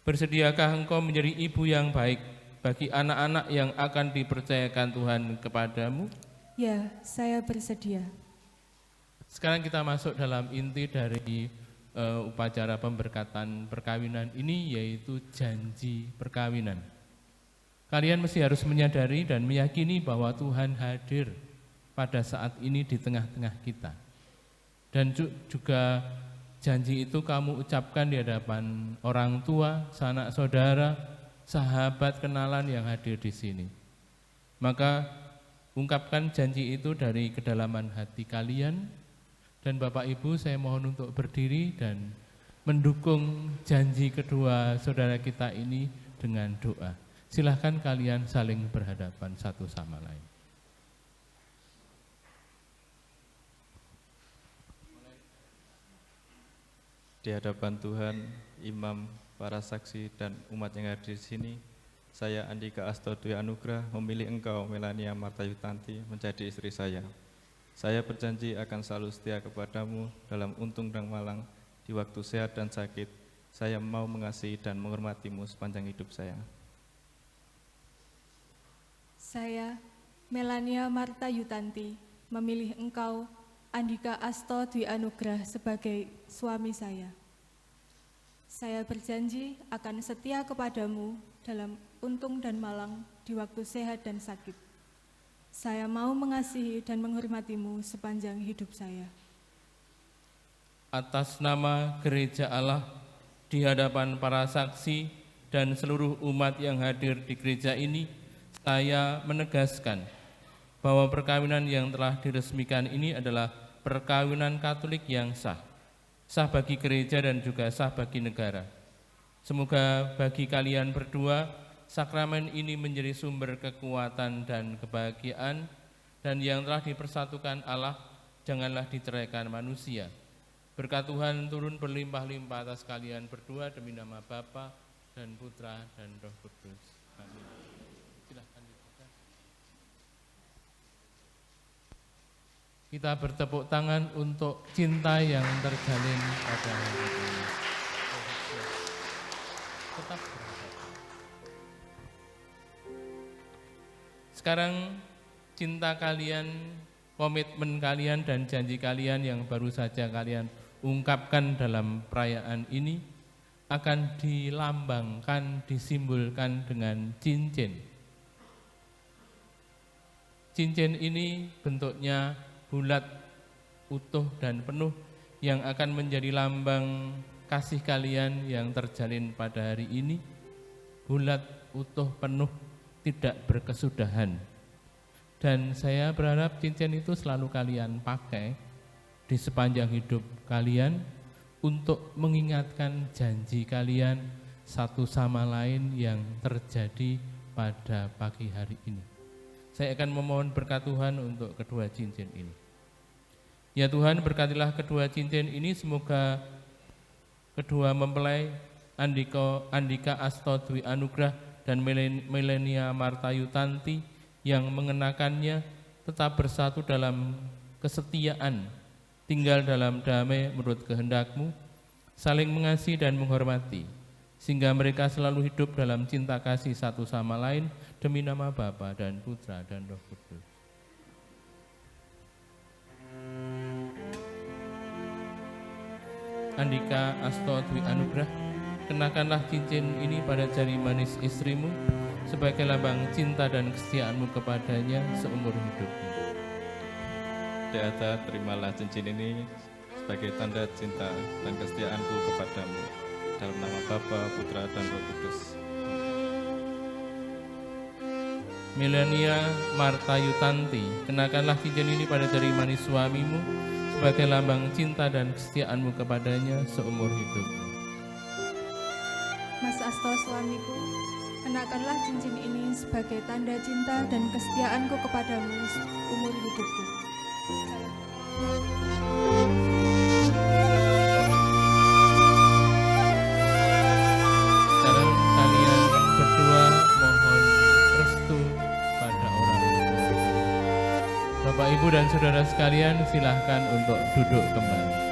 Bersediakah engkau menjadi ibu yang baik bagi anak-anak yang akan dipercayakan Tuhan kepadamu? Ya, saya bersedia. Sekarang kita masuk dalam inti dari upacara pemberkatan perkawinan ini, yaitu janji perkawinan. Kalian mesti harus menyadari dan meyakini bahwa Tuhan hadir pada saat ini di tengah-tengah kita. Dan juga janji itu kamu ucapkan di hadapan orang tua, sanak saudara, sahabat, kenalan yang hadir di sini. Maka ungkapkan janji itu dari kedalaman hati kalian. Dan Bapak Ibu, saya mohon untuk berdiri dan mendukung janji kedua saudara kita ini dengan doa. Silahkan kalian saling berhadapan satu sama lain. Di hadapan Tuhan, imam, para saksi, dan umat yang hadir di sini, saya Andika Asto Dwi Anugrah memilih engkau, Melania Marta Yutanti, menjadi istri saya. Saya berjanji akan selalu setia kepadamu dalam untung dan malang, di waktu sehat dan sakit. Saya mau mengasihi dan menghormatimu sepanjang hidup saya. Saya, Melania Marta Yutanti, memilih engkau, Andika Asto Dwi Anugrah, sebagai suami saya. Saya berjanji akan setia kepadamu dalam untung dan malang, di waktu sehat dan sakit. Saya mau mengasihi dan menghormatimu sepanjang hidup saya. Atas nama Gereja Allah, di hadapan para saksi dan seluruh umat yang hadir di gereja ini, saya menegaskan bahwa perkawinan yang telah diresmikan ini adalah perkawinan Katolik yang sah. Sah bagi gereja dan juga sah bagi negara. Semoga bagi kalian berdua, sakramen ini menjadi sumber kekuatan dan kebahagiaan, dan yang telah dipersatukan Allah janganlah diceraikan manusia. Berkat Tuhan turun berlimpah-limpah atas kalian berdua demi nama Bapa dan Putra dan Roh Kudus. Amin. Silahkan dibuka. Kita bertepuk tangan untuk cinta yang terjalin pada hari ini. Tetap berhati. Sekarang cinta kalian, komitmen kalian dan janji kalian yang baru saja kalian ungkapkan dalam perayaan ini akan dilambangkan, disimbolkan dengan cincin. Cincin ini bentuknya bulat, utuh dan penuh, yang akan menjadi lambang kasih kalian yang terjalin pada hari ini. Bulat, utuh, penuh, tidak berkesudahan. Dan saya berharap cincin itu selalu kalian pakai di sepanjang hidup kalian untuk mengingatkan janji kalian satu sama lain yang terjadi pada pagi hari ini. Saya akan memohon berkat Tuhan untuk kedua cincin ini. Ya Tuhan, berkatilah kedua cincin ini, semoga kedua mempelai Andika Asto Dwi Anugrah dan Melania Marta Yutanti yang mengenakannya tetap bersatu dalam kesetiaan, tinggal dalam damai menurut kehendak-Mu, saling mengasihi dan menghormati, sehingga mereka selalu hidup dalam cinta kasih satu sama lain demi nama Bapa dan Putra dan Roh Kudus. Andika Asto Dwi Anugrah, kenakanlah cincin ini pada jari manis istrimu sebagai lambang cinta dan kesetiaanmu kepadanya seumur hidupmu. Deata, terimalah cincin ini sebagai tanda cinta dan kesetiaanku kepadamu, dalam nama Bapa, Putra, dan Roh Kudus. Melania Marta Yutanti, kenakanlah cincin ini pada jari manis suamimu sebagai lambang cinta dan kesetiaanmu kepadanya seumur hidupmu. Mas Asto, suamiku, Kenakanlah cincin ini sebagai tanda cinta dan kesetiaanku kepadamu umur hidupku. Sekarang kalian berdua mohon restu pada orang tua. Bapak, Ibu, dan saudara sekalian, silahkan untuk duduk kembali.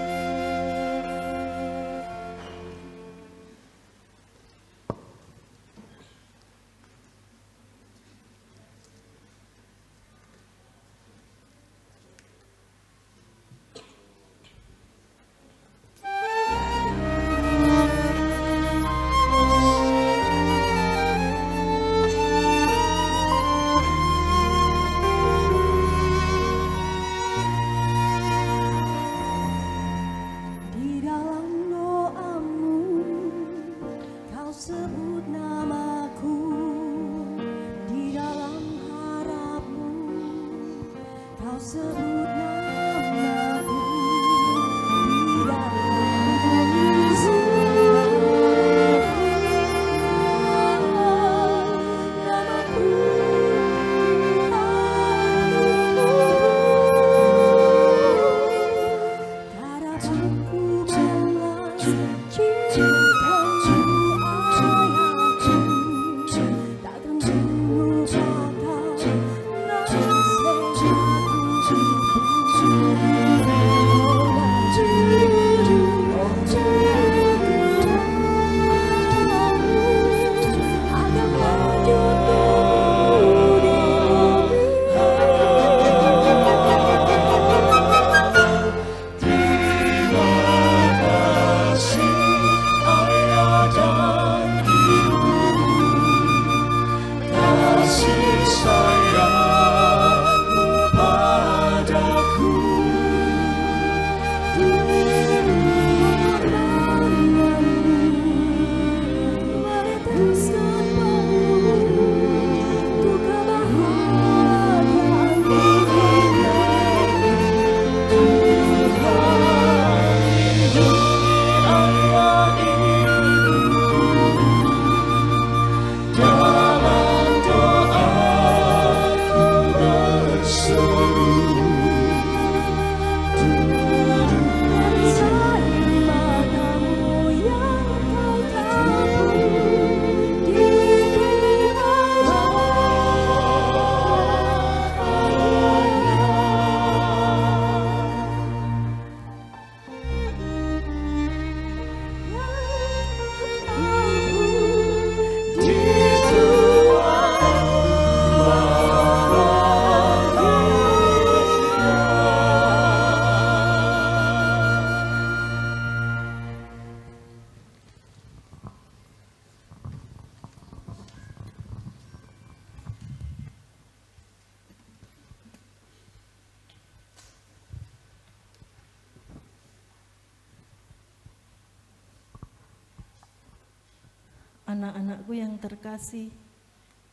Anak-anakku yang terkasih,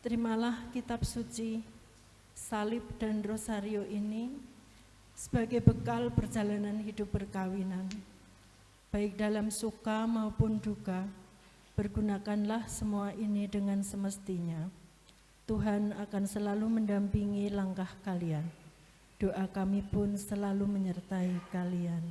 terimalah kitab suci, salib dan rosario ini sebagai bekal perjalanan hidup perkawinan. Baik dalam suka maupun duka, pergunakanlah semua ini dengan semestinya. Tuhan akan selalu mendampingi langkah kalian. Doa kami pun selalu menyertai kalian.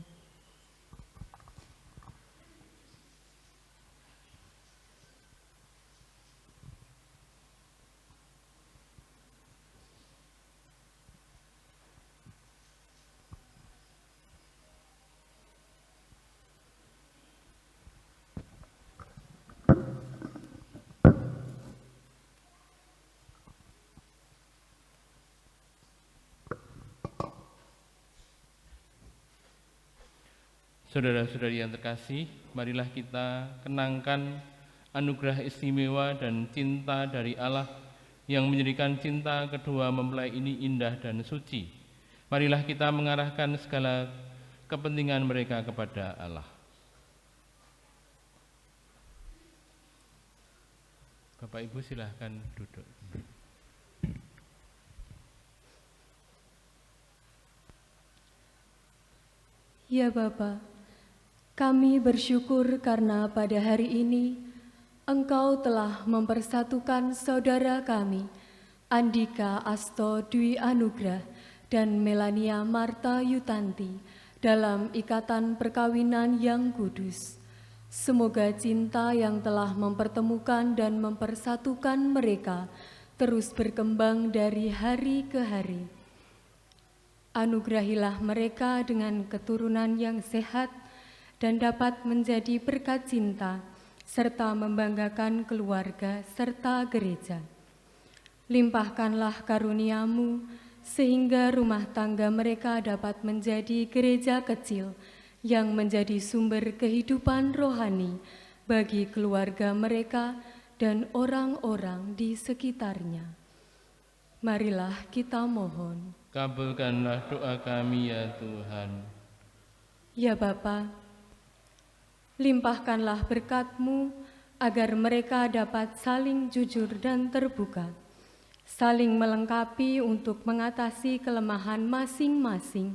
Saudara-saudari yang terkasih, marilah kita kenangkan anugerah istimewa dan cinta dari Allah yang menjadikan cinta kedua mempelai ini indah dan suci. Marilah kita mengarahkan segala kepentingan mereka kepada Allah. Bapak Ibu silahkan duduk. Ya Bapa, kami bersyukur karena pada hari ini Engkau telah mempersatukan saudara kami, Andika Asto Dwi Anugrah dan Melania Marta Yutanti, dalam ikatan perkawinan yang kudus. Semoga cinta yang telah mempertemukan dan mempersatukan mereka terus berkembang dari hari ke hari. Anugerahilah mereka dengan keturunan yang sehat dan dapat menjadi berkat cinta, serta membanggakan keluarga serta gereja. Limpahkanlah karunia-Mu, sehingga rumah tangga mereka dapat menjadi gereja kecil yang menjadi sumber kehidupan rohani bagi keluarga mereka dan orang-orang di sekitarnya. Marilah kita mohon. Kabulkanlah doa kami ya Tuhan. Ya Bapa, limpahkanlah berkat-Mu agar mereka dapat saling jujur dan terbuka, saling melengkapi untuk mengatasi kelemahan masing-masing,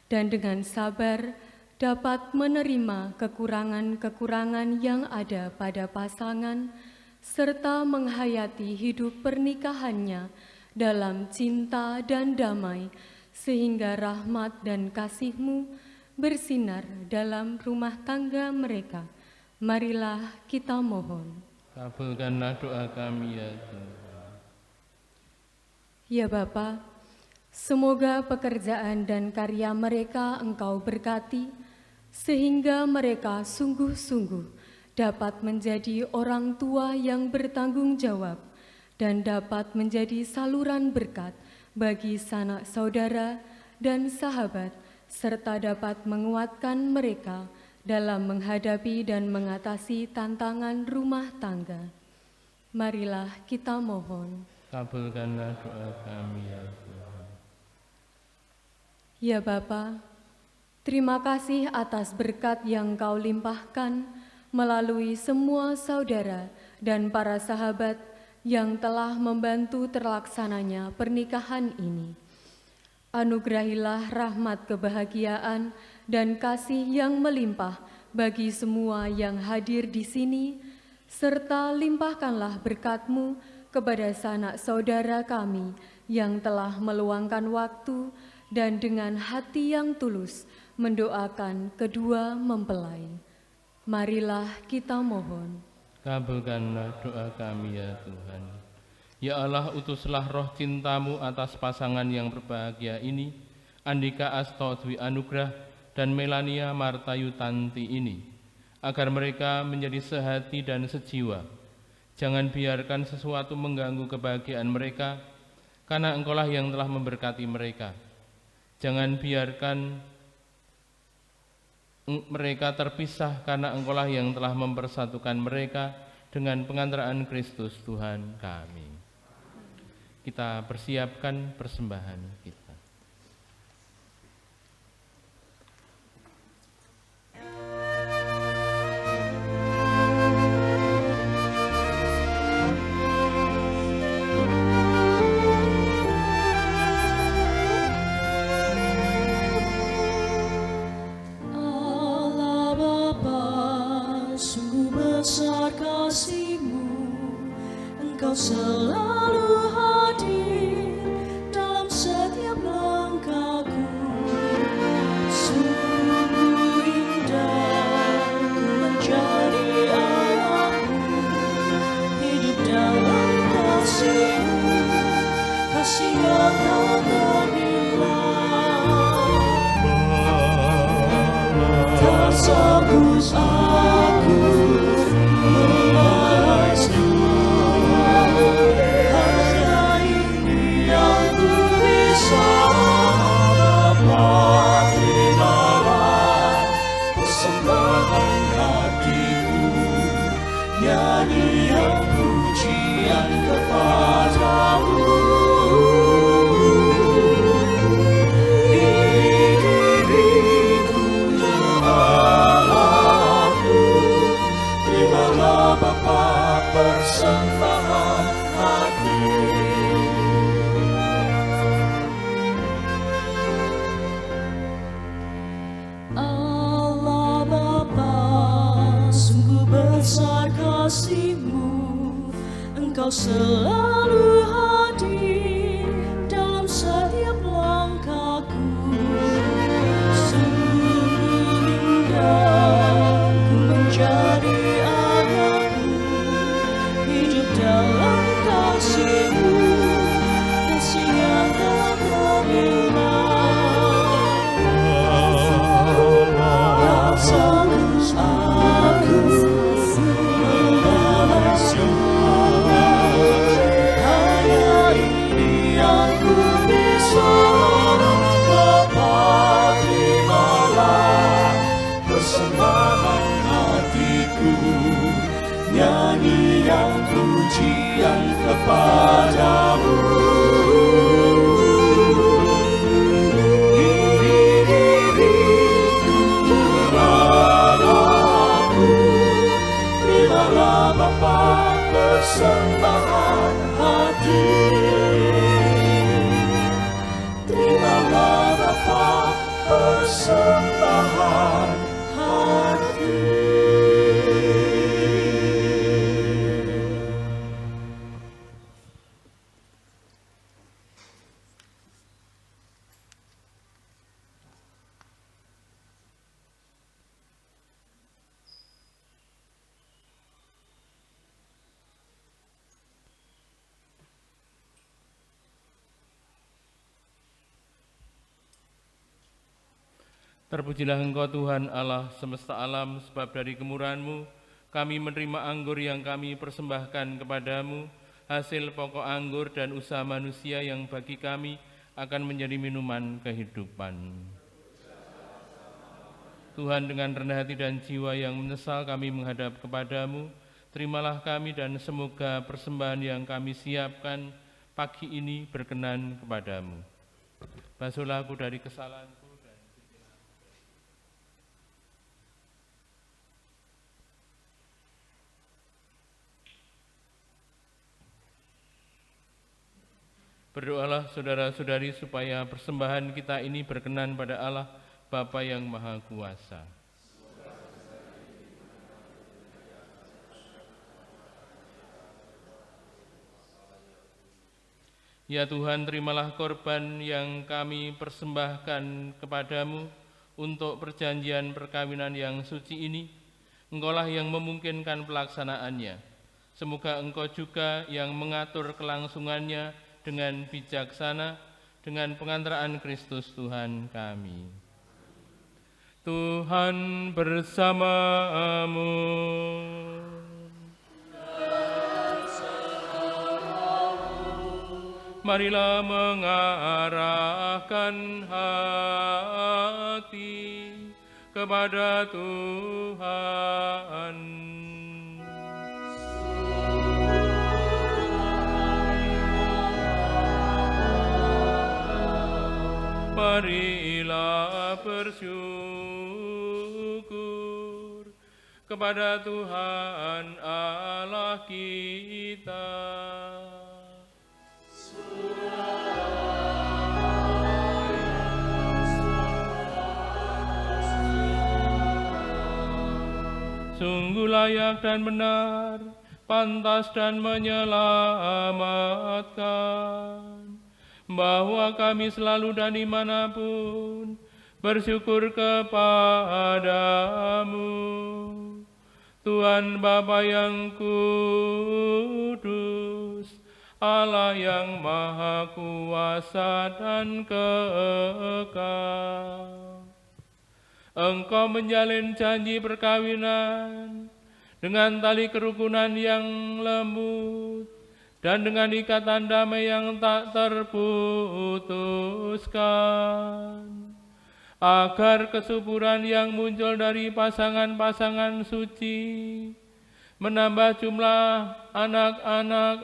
dan dengan sabar dapat menerima kekurangan-kekurangan yang ada pada pasangan, serta menghayati hidup pernikahannya dalam cinta dan damai, sehingga rahmat dan kasih-Mu bersinar dalam rumah tangga mereka. Marilah kita mohon. Kabulkanlah doa kami ya Tuhan. Ya Bapa, semoga pekerjaan dan karya mereka Engkau berkati, sehingga mereka sungguh-sungguh dapat menjadi orang tua yang bertanggung jawab dan dapat menjadi saluran berkat bagi sanak saudara dan sahabat, serta dapat menguatkan mereka dalam menghadapi dan mengatasi tantangan rumah tangga. Marilah kita mohon. Kabulkanlah doa kami ya Tuhan. Ya Bapa, terima kasih atas berkat yang Kau limpahkan melalui semua saudara dan para sahabat yang telah membantu terlaksananya pernikahan ini. Anugerahilah rahmat kebahagiaan dan kasih yang melimpah bagi semua yang hadir di sini, serta limpahkanlah berkat-Mu kepada sanak saudara kami yang telah meluangkan waktu dan dengan hati yang tulus mendoakan kedua mempelai. Marilah kita mohon. Kabulkanlah doa kami ya Tuhan. Ya Allah, utuslah roh cinta-Mu atas pasangan yang berbahagia ini, Andika Asto Dwi Anugrah dan Melania Marta Yutanti ini, agar mereka menjadi sehati dan sejiwa. Jangan biarkan sesuatu mengganggu kebahagiaan mereka, karena Engkaulah yang telah memberkati mereka. Jangan biarkan mereka terpisah, karena Engkaulah yang telah mempersatukan mereka dengan pengantaraan Kristus Tuhan kami. Kita persiapkan persembahan kita. Engkau selalu hadir dalam setiap langkahku. Sungguh indah ku menjadi anakmu, hidup dalam kasih-Mu, kasih yang tak ternilai. Tak sanggup aku nyanyian pujian kepadamu. Diriku Allahku, terimalah Bapa persembahan hati. Allah Bapa, sungguh besar kasih-Mu Engkau selalu hadir dalam setiap langkahku. Sungguh indah ku menjadi anakmu, hidup dalam kasih-Mu, kasih yang tak berhilang. Aku hanya ini yang ku bisa. Bapa, terimalah persembahan hatiku, nyanyian pujian kepadamu. Terimalah Bapa persembahan hati, terimalah Bapa persembahan hati. Terpujilah Engkau Tuhan Allah semesta alam, sebab dari kemurahan-Mu kami menerima anggur yang kami persembahkan kepadamu, hasil pokok anggur dan usaha manusia yang bagi kami akan menjadi minuman kehidupan. Tuhan, dengan rendah hati dan jiwa yang menyesal kami menghadap kepadamu, terimalah kami dan semoga persembahan yang kami siapkan pagi ini berkenan kepadamu. Basuhlah aku dari kesalahanku, berdoalah saudara-saudari supaya persembahan kita ini berkenan pada Allah Bapa yang Maha Kuasa. Ya Tuhan, terimalah korban yang kami persembahkan kepadamu untuk perjanjian perkawinan yang suci ini. Engkaulah yang memungkinkan pelaksanaannya. Semoga Engkau juga yang mengatur kelangsungannya dengan bijaksana, dengan pengantaraan Kristus Tuhan kami. Tuhan bersamamu. Marilah mengarahkan hati kepada Tuhan. Marilah bersyukur kepada Tuhan Allah kita. Sungguh layak dan benar, pantas dan menyelamatkan, bahwa kami selalu dan dimanapun bersyukur kepadamu, Tuhan Bapa yang kudus, Allah yang Maha Kuasa dan kekal. Engkau menjalin janji perkawinan dengan tali kerukunan yang lembut dan dengan ikatan damai yang tak terputuskan, agar kesuburan yang muncul dari pasangan-pasangan suci menambah jumlah anak-anak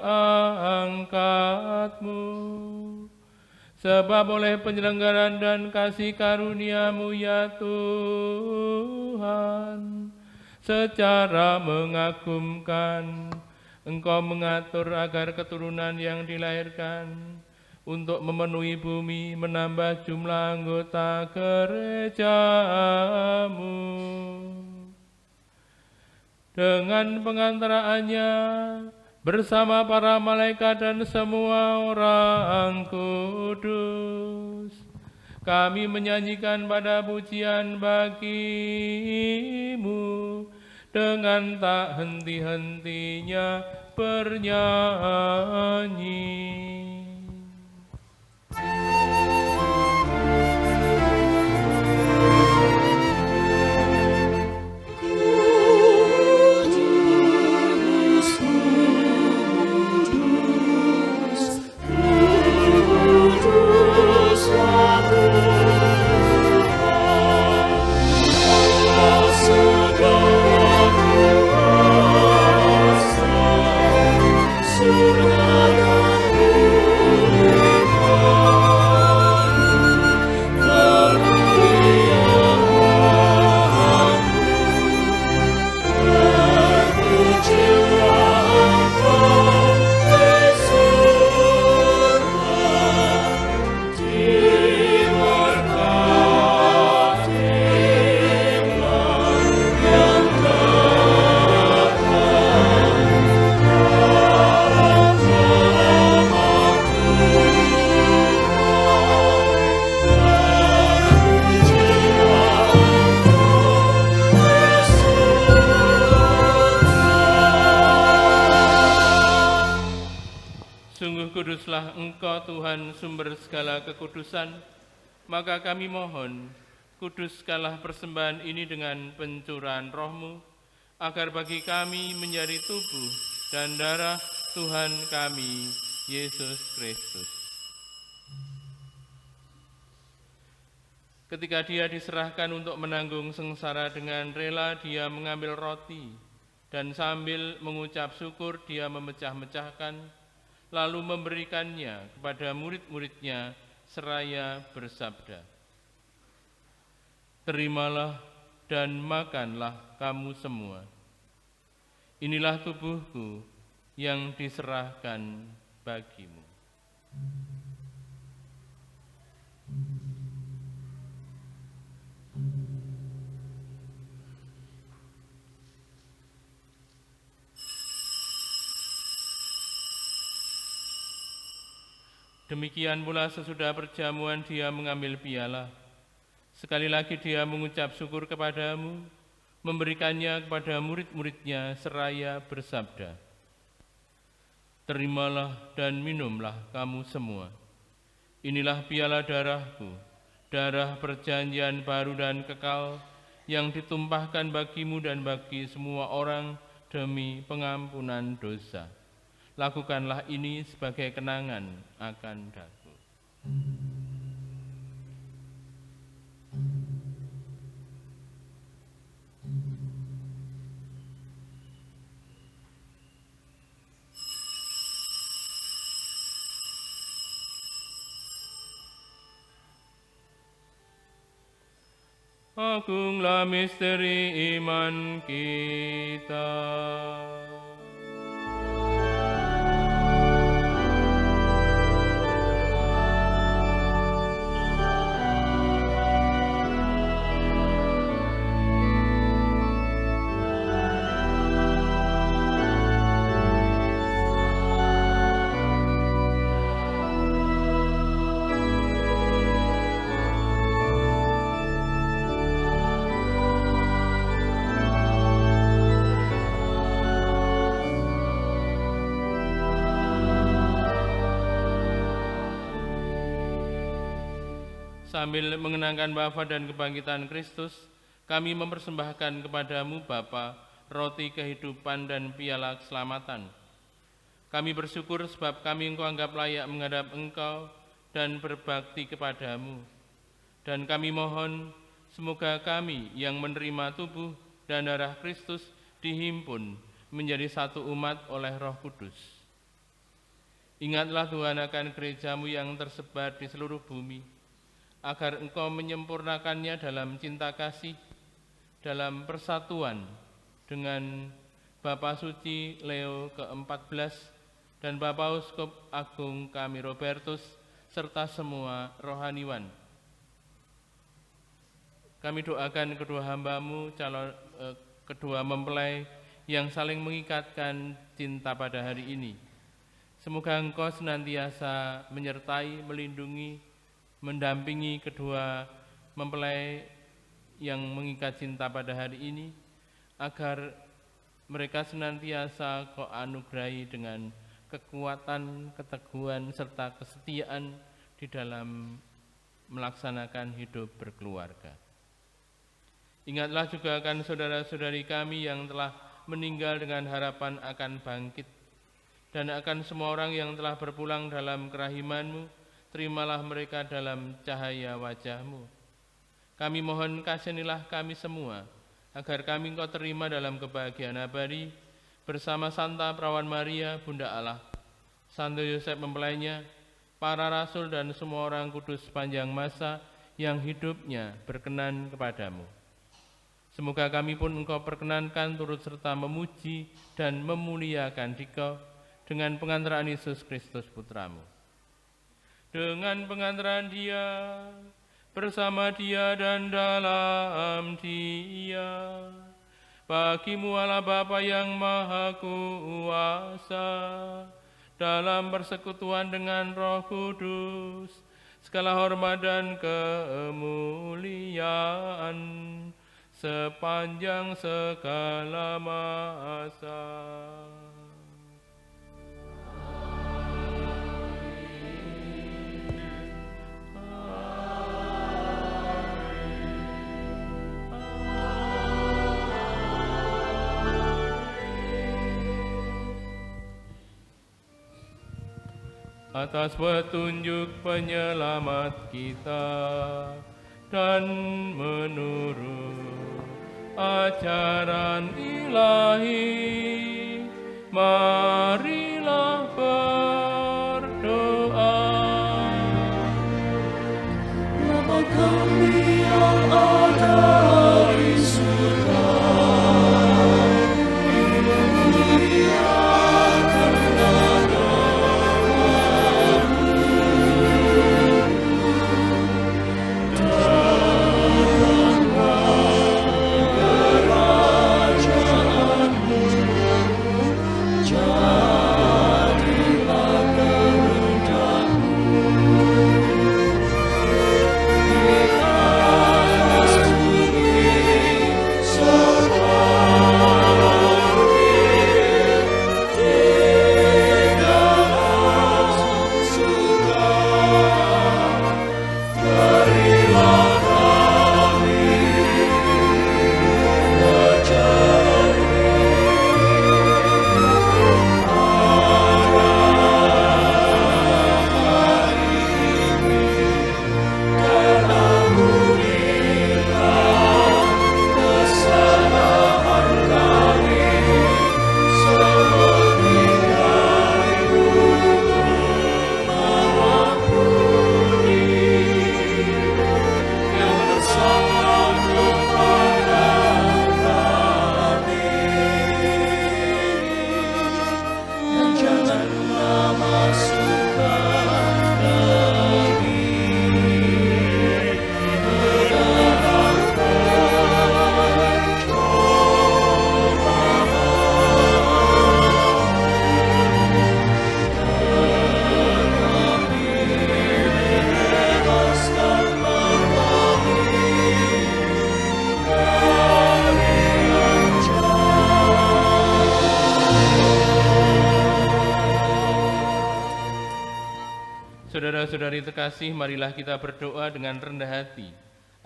angkat-Mu. Sebab oleh penyelenggaraan dan kasih karunia-Mu ya Tuhan, secara mengagumkan Engkau mengatur agar keturunan yang dilahirkan untuk memenuhi bumi menambah jumlah anggota gereja-Mu. Dengan pengantaraannya bersama para malaikat dan semua orang kudus, kami menyanyikan pada pujian bagi-Mu dengan tak henti-hentinya bernyanyi. Kuduslah Engkau Tuhan sumber segala kekudusan, maka kami mohon, kuduskanlah persembahan ini dengan pencurahan Roh-Mu, agar bagi kami menjadi tubuh dan darah Tuhan kami, Yesus Kristus. Ketika Dia diserahkan untuk menanggung sengsara dengan rela, Dia mengambil roti, dan sambil mengucap syukur Dia memecah-mecahkan, lalu memberikannya kepada murid-muridnya seraya bersabda, "Terimalah dan makanlah kamu semua. Inilah tubuhku yang diserahkan bagimu." Demikian pula sesudah perjamuan Dia mengambil piala. Sekali lagi Dia mengucap syukur kepadamu, memberikannya kepada murid-muridnya seraya bersabda, "Terimalah dan minumlah kamu semua. Inilah piala darahku, darah perjanjian baru dan kekal, yang ditumpahkan bagimu dan bagi semua orang demi pengampunan dosa. Lakukanlah ini sebagai kenangan akan daku." Agunglah misteri iman kita. Sambil mengenangkan wafat dan kebangkitan Kristus, kami mempersembahkan kepadamu Bapa, roti kehidupan dan piala keselamatan. Kami bersyukur sebab kami Engkau anggap layak menghadap Engkau dan berbakti kepadamu. Dan kami mohon, semoga kami yang menerima tubuh dan darah Kristus dihimpun menjadi satu umat oleh Roh Kudus. Ingatlah Tuhan akan gereja-Mu yang tersebar di seluruh bumi, agar Engkau menyempurnakannya dalam cinta kasih, dalam persatuan dengan Bapa Suci Leo ke-14 dan Bapak Uskup Agung kami Robertus, serta semua rohaniwan. Kami doakan kedua hamba-Mu, kedua mempelai yang saling mengikatkan cinta pada hari ini. Semoga Engkau senantiasa menyertai, melindungi, mendampingi kedua mempelai yang mengikat cinta pada hari ini, agar mereka senantiasa Kau anugerahi dengan kekuatan, keteguhan, serta kesetiaan di dalam melaksanakan hidup berkeluarga. Ingatlah juga akan saudara-saudari kami yang telah meninggal dengan harapan akan bangkit, dan akan semua orang yang telah berpulang dalam kerahiman-Mu, terimalah mereka dalam cahaya wajah-Mu. Kami mohon kasihanilah kami semua, agar kami Engkau terima dalam kebahagiaan abadi, bersama Santa Perawan Maria, Bunda Allah, Santo Yosef mempelainya, para rasul dan semua orang kudus sepanjang masa yang hidupnya berkenan kepadamu. Semoga kami pun Engkau perkenankan turut serta memuji dan memuliakan Dikau dengan pengantaran Yesus Kristus Putramu. Dengan pengantaran Dia, bersama Dia dan dalam Dia, bagimu Allah Bapa yang Maha Kuasa, dalam persekutuan dengan Roh Kudus, segala hormat dan kemuliaan sepanjang segala masa. Atas petunjuk penyelamat kita dan menurut ajaran ilahi, marilah berdoa. Bapa kami yang ada di surga, dimuliakan Saudara-saudari terkasih, marilah kita berdoa dengan rendah hati,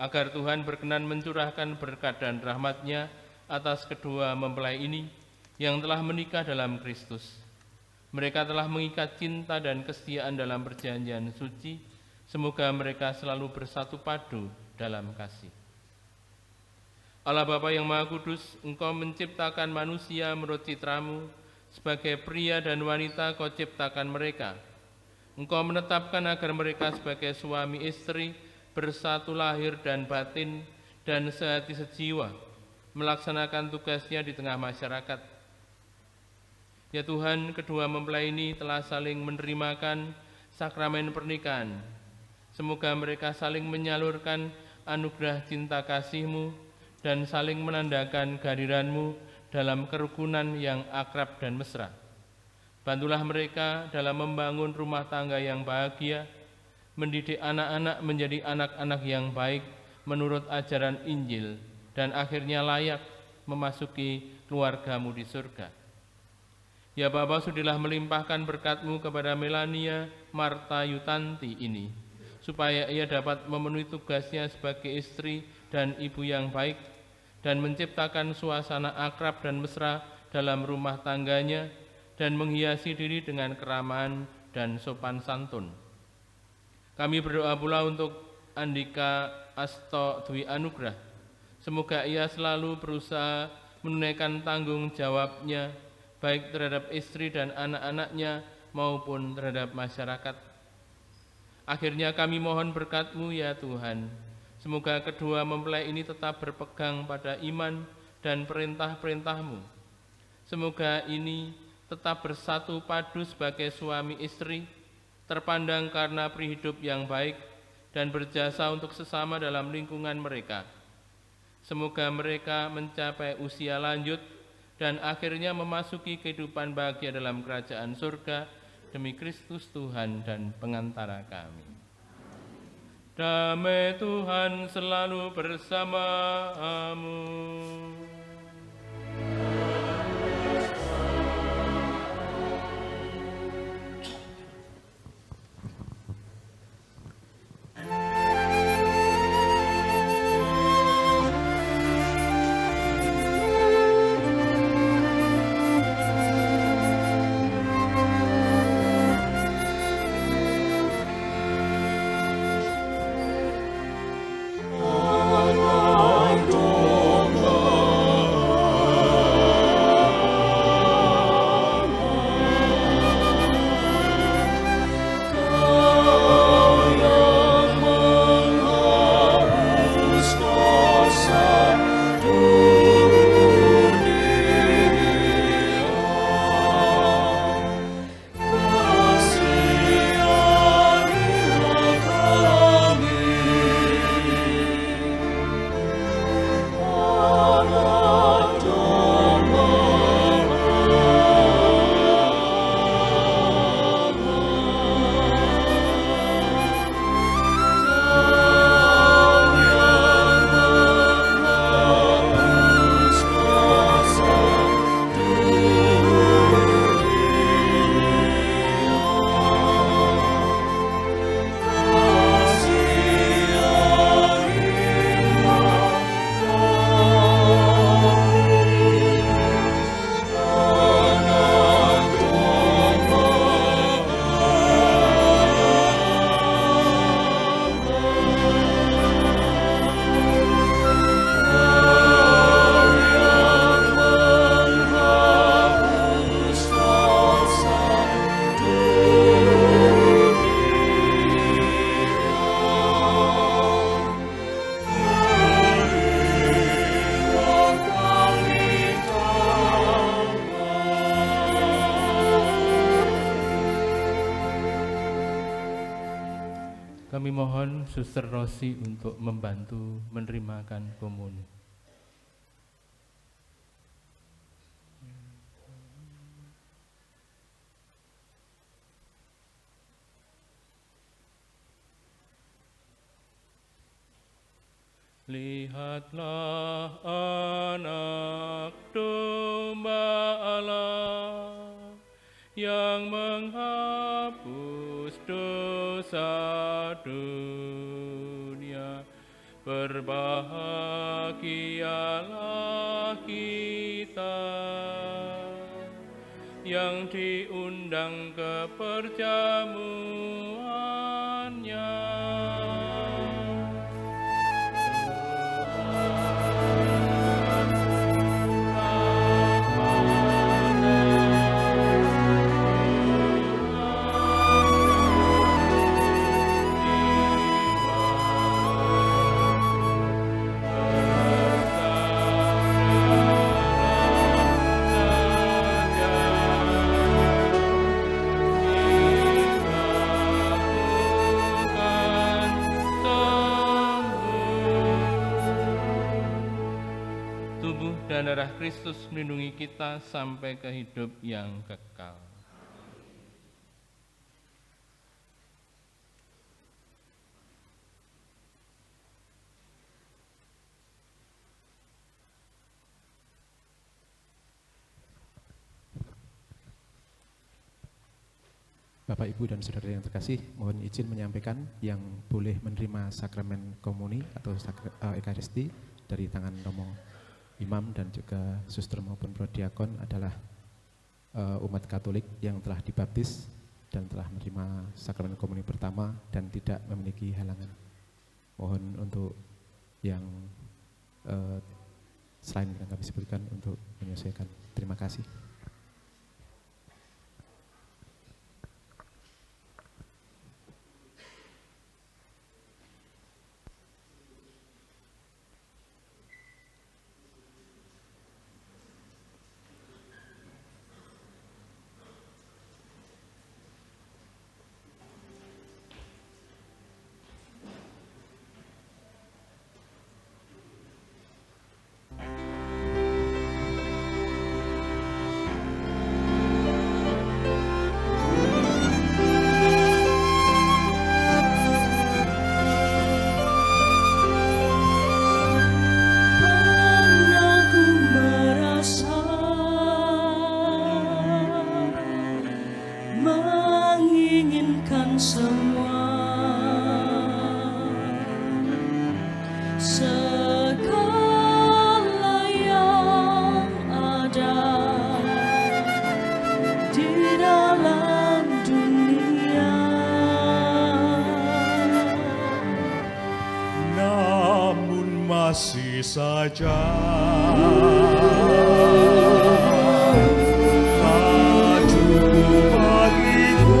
agar Tuhan berkenan mencurahkan berkat dan rahmat-Nya atas kedua mempelai ini yang telah menikah dalam Kristus. Mereka telah mengikat cinta dan kesetiaan dalam perjanjian suci. Semoga mereka selalu bersatu padu dalam kasih. Allah Bapa yang Maha Kudus, Engkau menciptakan manusia menurut citra-Mu, sebagai pria dan wanita Kau ciptakan mereka. Engkau menetapkan agar mereka sebagai suami istri bersatu lahir dan batin dan sehati sejiwa, melaksanakan tugasnya di tengah masyarakat. Ya Tuhan, kedua mempelai ini telah saling menerimakan sakramen pernikahan. Semoga mereka saling menyalurkan anugerah cinta kasih-Mu dan saling menandakan kehadiran-Mu dalam kerukunan yang akrab dan mesra. Bantulah mereka dalam membangun rumah tangga yang bahagia, mendidik anak-anak menjadi anak-anak yang baik menurut ajaran Injil, dan akhirnya layak memasuki keluarga-Mu di surga. Ya Bapa, sudilah melimpahkan berkat-Mu kepada Melania Marta Yutanti ini, supaya ia dapat memenuhi tugasnya sebagai istri dan ibu yang baik, dan menciptakan suasana akrab dan mesra dalam rumah tangganya, dan menghiasi diri dengan keramahan dan sopan santun. Kami berdoa pula untuk Andika Asto Dwi Anugrah. Semoga ia selalu berusaha menunaikan tanggung jawabnya, baik terhadap istri dan anak-anaknya maupun terhadap masyarakat. Akhirnya kami mohon berkat-Mu ya Tuhan. Semoga kedua mempelai ini tetap berpegang pada iman dan perintah-perintah-Mu. Semoga ini tetap bersatu padu sebagai suami istri, terpandang karena prihidup yang baik, dan berjasa untuk sesama dalam lingkungan mereka. Semoga mereka mencapai usia lanjut dan akhirnya memasuki kehidupan bahagia dalam kerajaan surga, demi Kristus Tuhan dan pengantara kami. Damai Tuhan selalu bersamamu. Kami mohon Suster Rosi untuk membantu menerimakan komuni. Lihatlah anak domba Allah yang menghapus dosa dunia. Berbahagialah kita yang diundang ke perjamuannya. dan darah Kristus melindungi kita sampai ke hidup yang kekal. Bapak, Ibu, dan saudara yang terkasih, mohon izin menyampaikan yang boleh menerima sakramen komuni atau Ekaristi dari tangan Romo Imam dan juga suster maupun prodiakon adalah umat Katolik yang telah dibaptis dan telah menerima sakramen komuni pertama dan tidak memiliki halangan. Mohon untuk yang selain yang kami sebutkan untuk menyesuaikan. Terima kasih. Masih saja maju bagiku,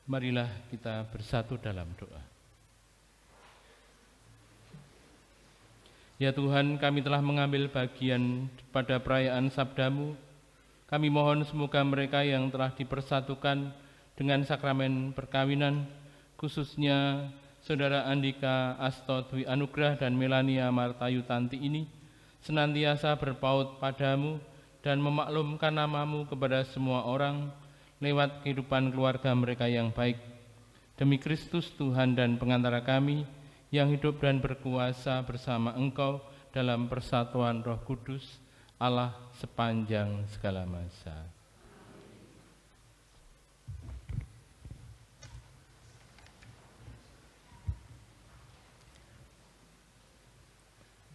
Marilah kita bersatu dalam doa. Ya Tuhan, kami telah mengambil bagian pada perayaan Sabda-Mu. Kami mohon semoga mereka yang telah dipersatukan dengan sakramen perkawinan, khususnya Saudara Andika Asto Dwi Anugrah dan Melania Marta Yutanti ini, senantiasa berpaut padamu dan memaklumkan nama-Mu kepada semua orang lewat kehidupan keluarga mereka yang baik. Demi Kristus Tuhan dan pengantara kami, yang hidup dan berkuasa bersama Engkau dalam persatuan Roh Kudus, Allah sepanjang segala masa.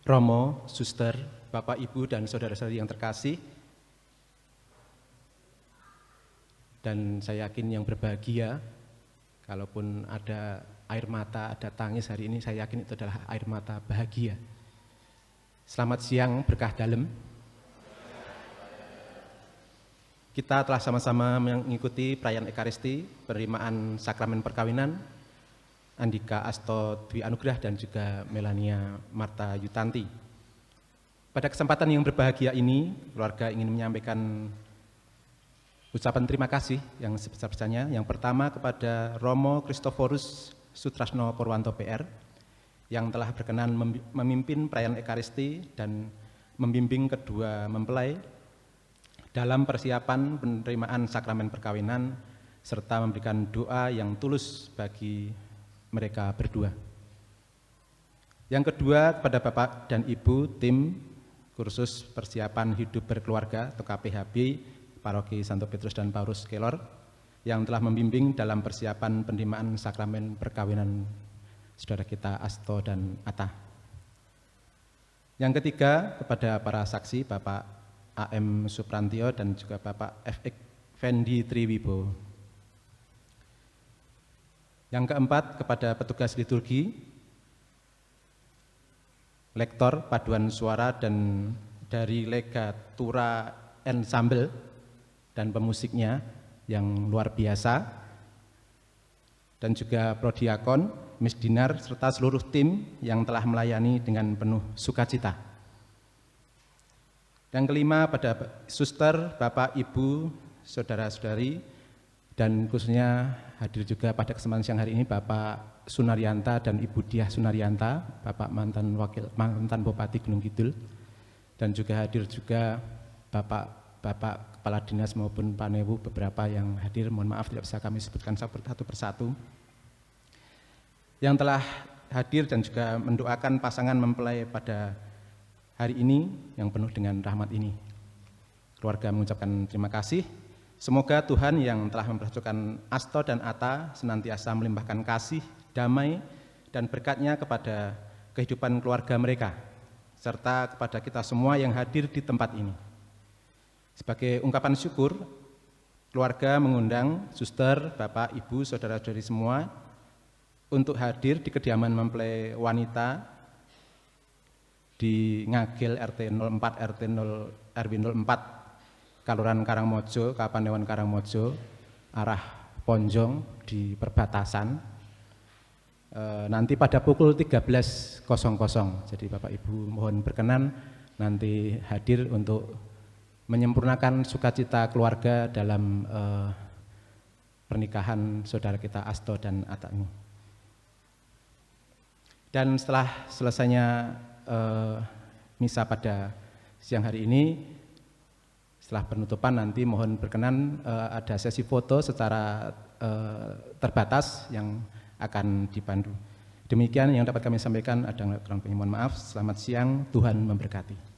Romo, suster, Bapak, Ibu, dan saudara-saudari yang terkasih, dan saya yakin yang berbahagia, kalaupun ada air mata, ada tangis hari ini, saya yakin itu adalah air mata bahagia. Selamat siang, berkah dalem. Kita telah sama-sama mengikuti perayaan Ekaristi, penerimaan sakramen perkawinan Andika Asto Dwi Anugrah dan juga Melania Marta Yutanti. Pada kesempatan yang berbahagia ini, keluarga ingin menyampaikan ucapan terima kasih yang sebesar-besarnya. Yang pertama kepada Romo Christophorus Sutrasno Purwanto PR yang telah berkenan memimpin perayaan Ekaristi dan membimbing kedua mempelai dalam persiapan penerimaan sakramen perkawinan serta memberikan doa yang tulus bagi mereka berdua. Yang kedua kepada Bapak dan Ibu tim kursus persiapan hidup berkeluarga atau KPHB Paroki Santo Petrus dan Paulus Kelor yang telah membimbing dalam persiapan penerimaan sakramen perkawinan saudara kita Asto dan Atta. Yang ketiga kepada para saksi Bapak AM Suprantio dan juga Bapak FX Fendi Triwibo. Yang keempat kepada petugas liturgi, lektor paduan suara dan dari Legatura Ensemble dan pemusiknya yang luar biasa, dan juga Prodiakon, Miss Dinar, serta seluruh tim yang telah melayani dengan penuh sukacita. Yang kelima pada suster, Bapak, Ibu, saudara-saudari, dan khususnya hadir juga pada kesempatan siang hari ini Bapak Sunaryanta dan Ibu Diah Sunaryanta, Bapak mantan Bupati Gunung Kidul, dan juga hadir juga Bapak Kepala Dinas maupun Panewu beberapa yang hadir, mohon maaf tidak bisa kami sebutkan satu persatu. Yang telah hadir dan juga mendoakan pasangan mempelai pada hari ini yang penuh dengan rahmat ini. Keluarga mengucapkan terima kasih. Semoga Tuhan yang telah mempertemukan Asto dan Atta senantiasa melimpahkan kasih, damai, dan berkat-Nya kepada kehidupan keluarga mereka, serta kepada kita semua yang hadir di tempat ini. Sebagai ungkapan syukur, keluarga mengundang suster, Bapak, Ibu, saudara-saudari semua untuk hadir di kediaman mempelai wanita di Ngagel RT 04 RW 04 Kelurahan Karangmojo, Kapanewon Karangmojo, arah Ponjong di perbatasan. Nanti pada pukul 13.00. Jadi Bapak Ibu mohon berkenan nanti hadir untuk menyempurnakan sukacita keluarga dalam pernikahan saudara kita Asto dan Atta ini. Dan setelah selesainya misa pada siang hari ini, setelah penutupan nanti mohon berkenan ada sesi foto secara terbatas yang akan dipandu. Demikian yang dapat kami sampaikan, ada kurang lebih mohon maaf. Selamat siang, Tuhan memberkati.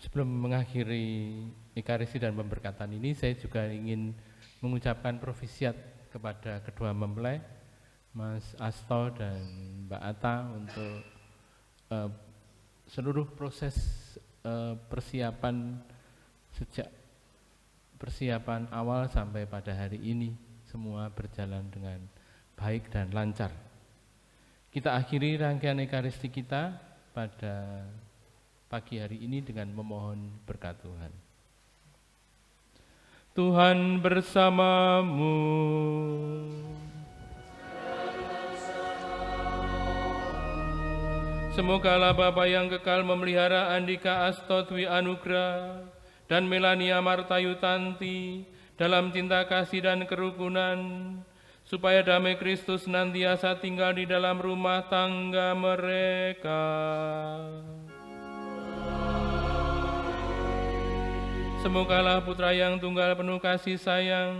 Sebelum mengakhiri Ekaristi dan pemberkatan ini, saya juga ingin mengucapkan profisiat kepada kedua mempelai, Mas Asto dan Mbak Atta, untuk seluruh proses persiapan sejak persiapan awal sampai pada hari ini semua berjalan dengan baik dan lancar. Kita akhiri rangkaian Ekaristi kita pada pagi hari ini dengan memohon berkat Tuhan. Tuhan bersamamu. Semoga Allah Bapa yang kekal memelihara Andika Asto Dwi Anugrah dan Melania Marta Yutanti dalam cinta kasih dan kerukunan, supaya damai Kristus senantiasa tinggal di dalam rumah tangga mereka. Semogalah Putra yang tunggal penuh kasih sayang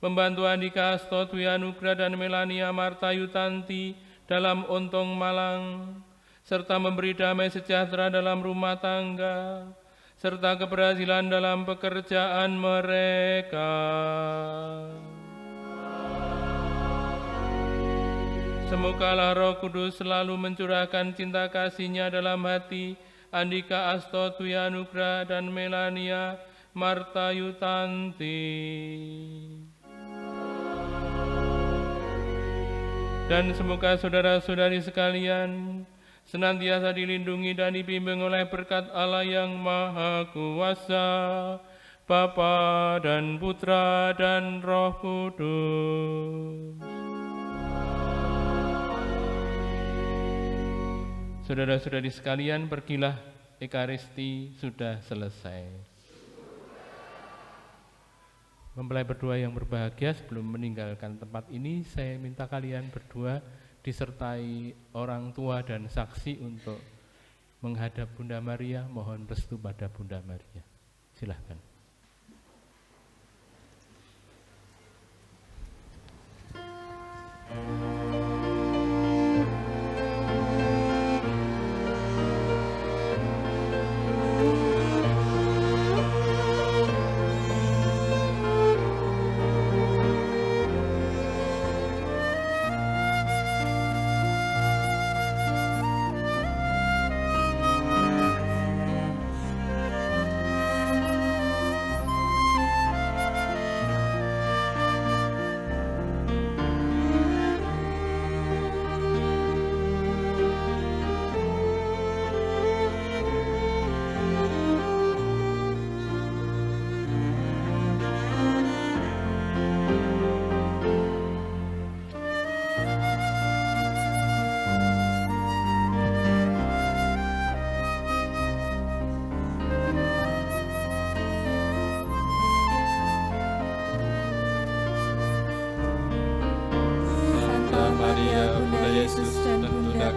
membantu Andika Asto Dwi Anugrah dan Melania Marta Yutanti dalam ontong malang, serta memberi damai sejahtera dalam rumah tangga, serta keberhasilan dalam pekerjaan mereka. Semogalah Roh Kudus selalu mencurahkan cinta kasih-Nya dalam hati Andika Asto Dwi Anugrah dan Melania Marta Yutanti. Dan semoga saudara-saudari sekalian senantiasa dilindungi dan dibimbing oleh berkat Allah yang Maha Kuasa, Bapa dan Putra dan Roh Kudus. Saudara-saudari sekalian, pergilah, Ekaristi sudah selesai. Mempelai berdua yang berbahagia, sebelum meninggalkan tempat ini, saya minta kalian berdua disertai orang tua dan saksi untuk menghadap Bunda Maria, mohon restu pada Bunda Maria. Silahkan.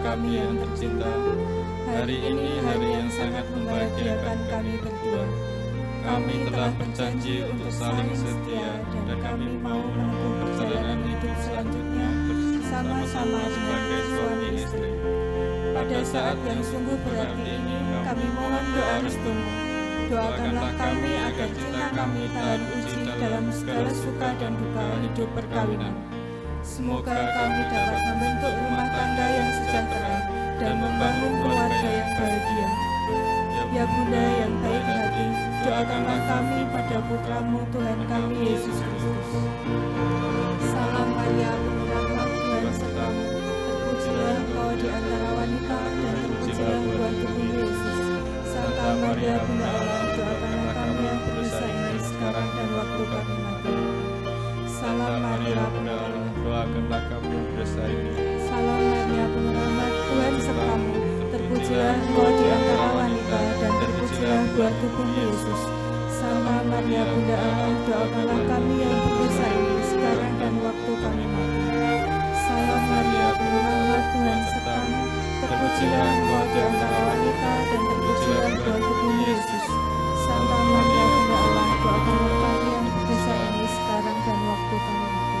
Kami yang tercinta, hari ini hari yang sangat membahagiakan kami berdua. Kami telah berjanji untuk saling setia dan kami mau menempuh perjalanan hidup selanjutnya bersama-sama sebagai suami istri. Pada saat yang sungguh berarti ini, kami mohon doa restumu. Doakanlah kami agar cinta kami tahan uji dalam segala suka dan duka hidup perkawinan. Semoga kami dapat membentuk rumah tangga yang sejahtera dan membangun keluarga yang bahagia. Ya Bunda yang baik hati, doakanlah kami pada Putramu Tuhan kami Yesus Kristus. Salam Maria, penuh rahmat, Tuhan sertamu. Terpujilah Engkau di antara wanita dan terpujilah buah tubuhmu Yesus. Santa Maria Bunda Allah, doakanlah kami yang berdosa ini sekarang dan waktu kami mati. Salam Maria, Bunda Allah, doakanlah kami yang berdosa ini. Salam Maria, penuh rahmat, Tuhan sertamu. Terpujilah Engkau di antara wanita dan terpujilah buah tubuhmu Yesus. Santa Maria Bunda Allah, doakanlah kami yang berdosa ini sekarang dan waktu kami mati. Salam Maria, penuh rahmat, Tuhan sertamu. Terpujilah Engkau di antara wanita dan terpujilah buah tubuhmu Yesus. Santa Maria Bunda Allah, doakanlah kami yang berdosa ini sekarang dan waktu kami mati.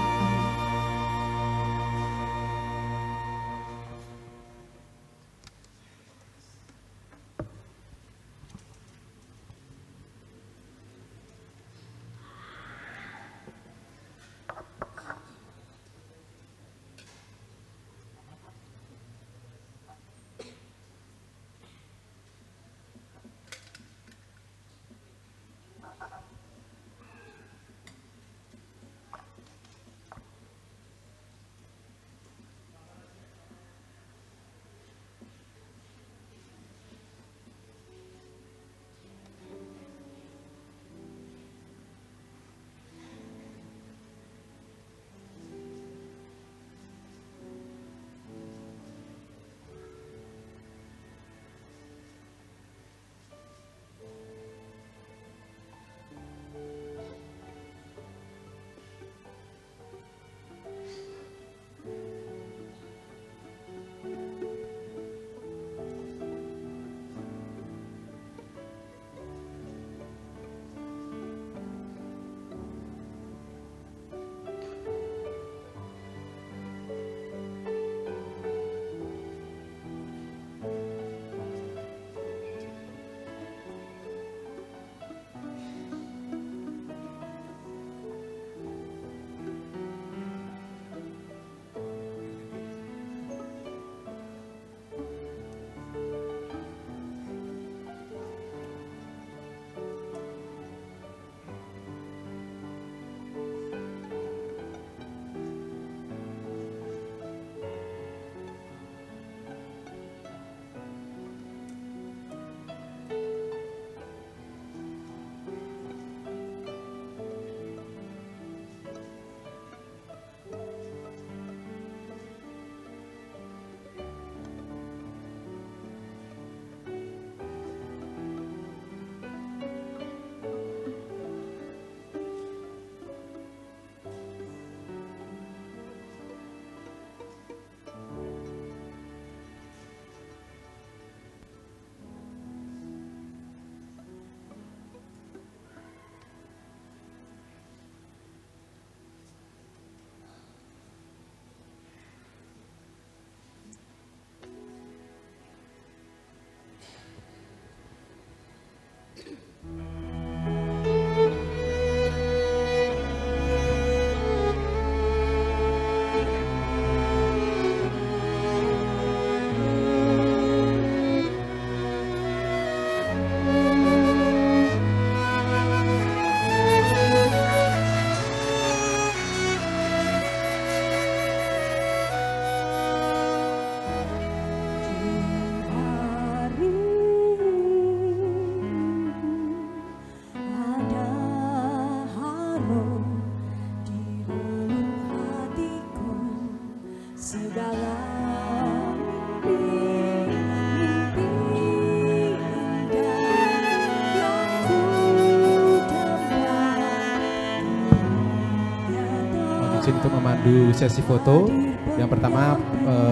izin untuk memandu sesi foto. Yang pertama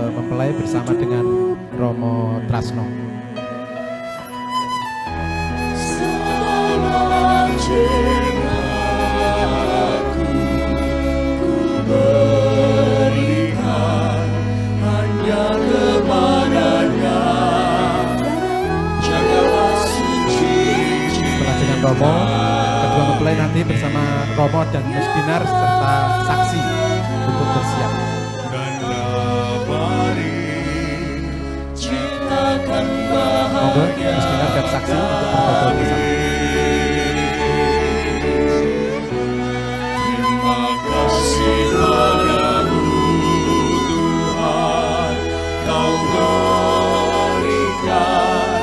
mempelai bersama dengan Romo Trasno. Setelah dengan Romo, kedua mempelai nanti bersama Romo dan Mas Dinar serta saksi untuk bersiap. Monggo Mas Dinar dan saksi untuk berfoto bersama. Terima kasih padamu Tuhan, Kau berikan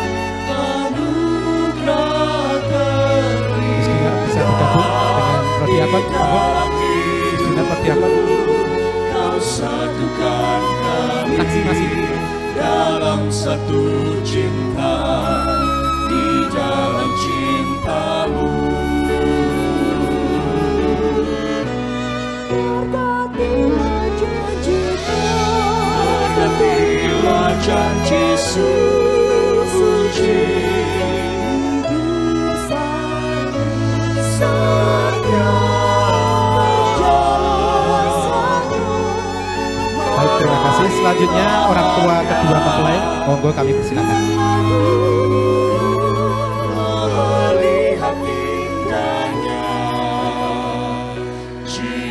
anugerah terlebih. Mas Dinar bisa bergabung dengan Prodiakon. Mas Dinar Prodiakon. Kau satukan kami Saksi masih dalam satu cinta, di dalam cintamu. Berkatilah janji suci, Baik, terima kasih. Selanjutnya orang tua kedua mempelai, monggo kami persilakan. melihat indahnya cinta.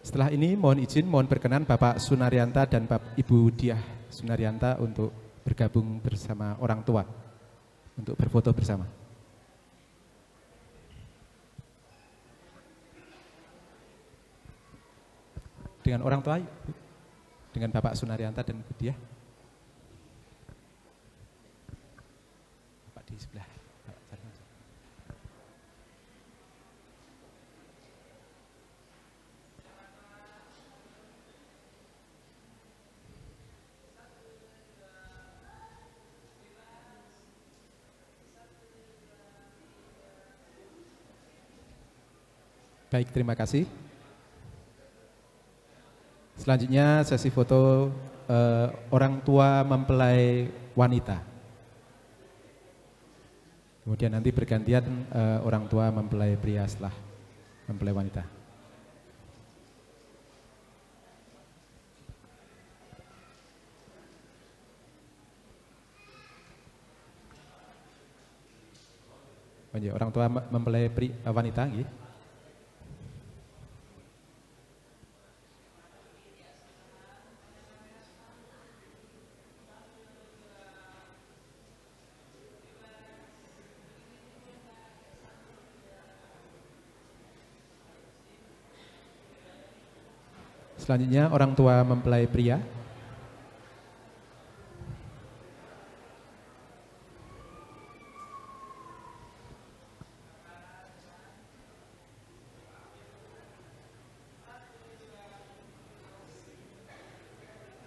Setelah ini mohon izin, mohon berkenan Bapak Sunarianta dan Ibu Diah Sunarianta untuk bergabung bersama orang tua untuk berfoto bersama. Dengan orang tua, Ibu, dengan Bapak Sunarianta dan Ibu Diah. Bapak di sebelah. Baik, terima kasih. Selanjutnya sesi foto orang tua mempelai wanita. Kemudian nanti bergantian orang tua mempelai pria setelah mempelai wanita. Orang tua mempelai wanita, gitu. Selanjutnya orang tua mempelai pria.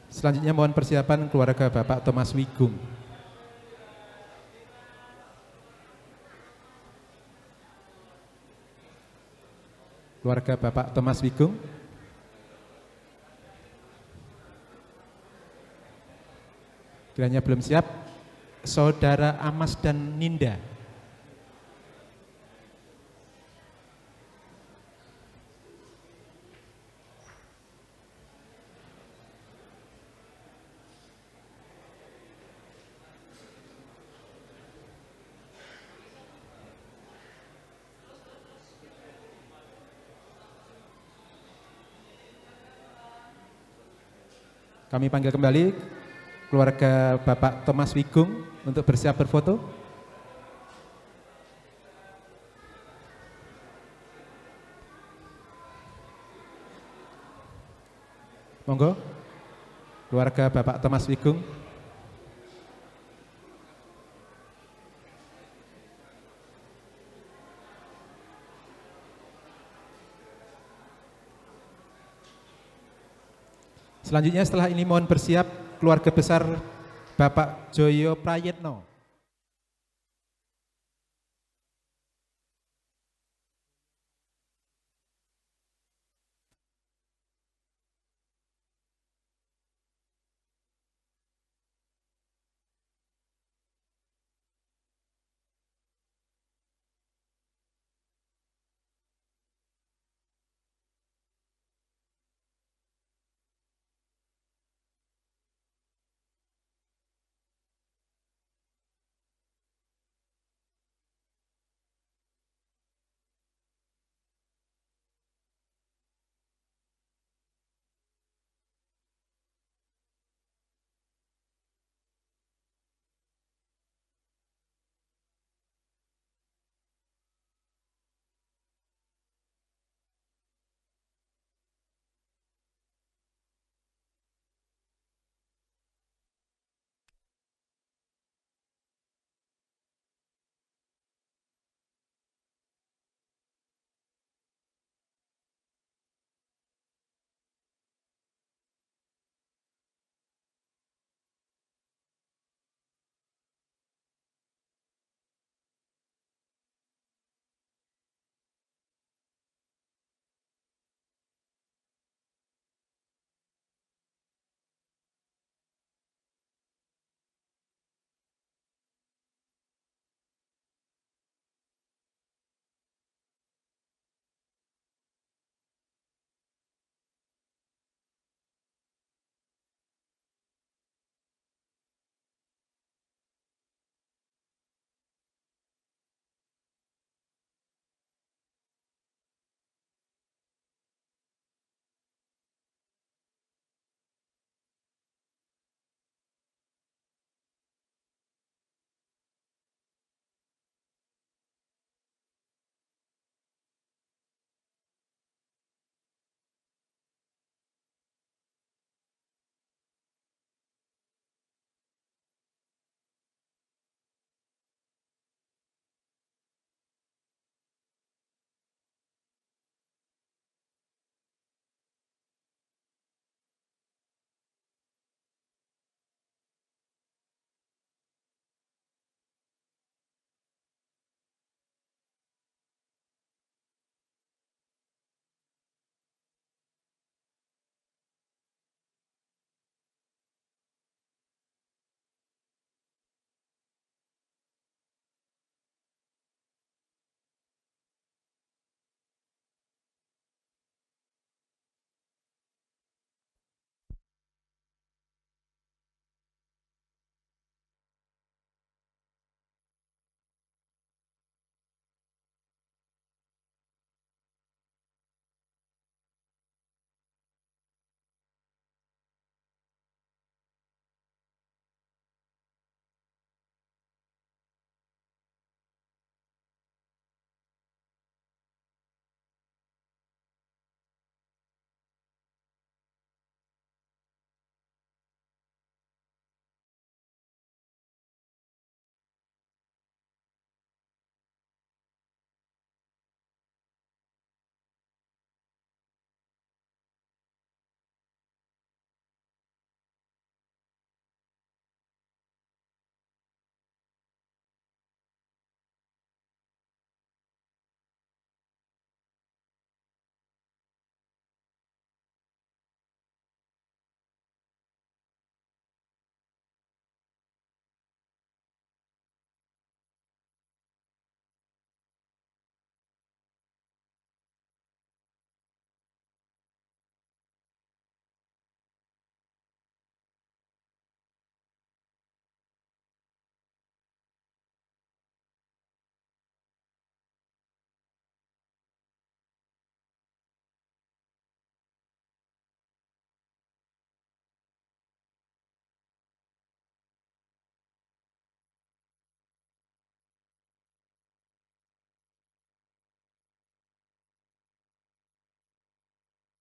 Selanjutnya mohon persiapan keluarga Bapak Thomas Wigung. Keluarga Bapak Thomas Wigung. Kiranya belum siap, Saudara Amas dan Ninda. Kami panggil kembali keluarga Bapak Thomas Wigung untuk bersiap berfoto. Monggo, keluarga Bapak Thomas Wigung. Selanjutnya setelah ini mohon bersiap keluarga besar Bapak Joyo Prayitno.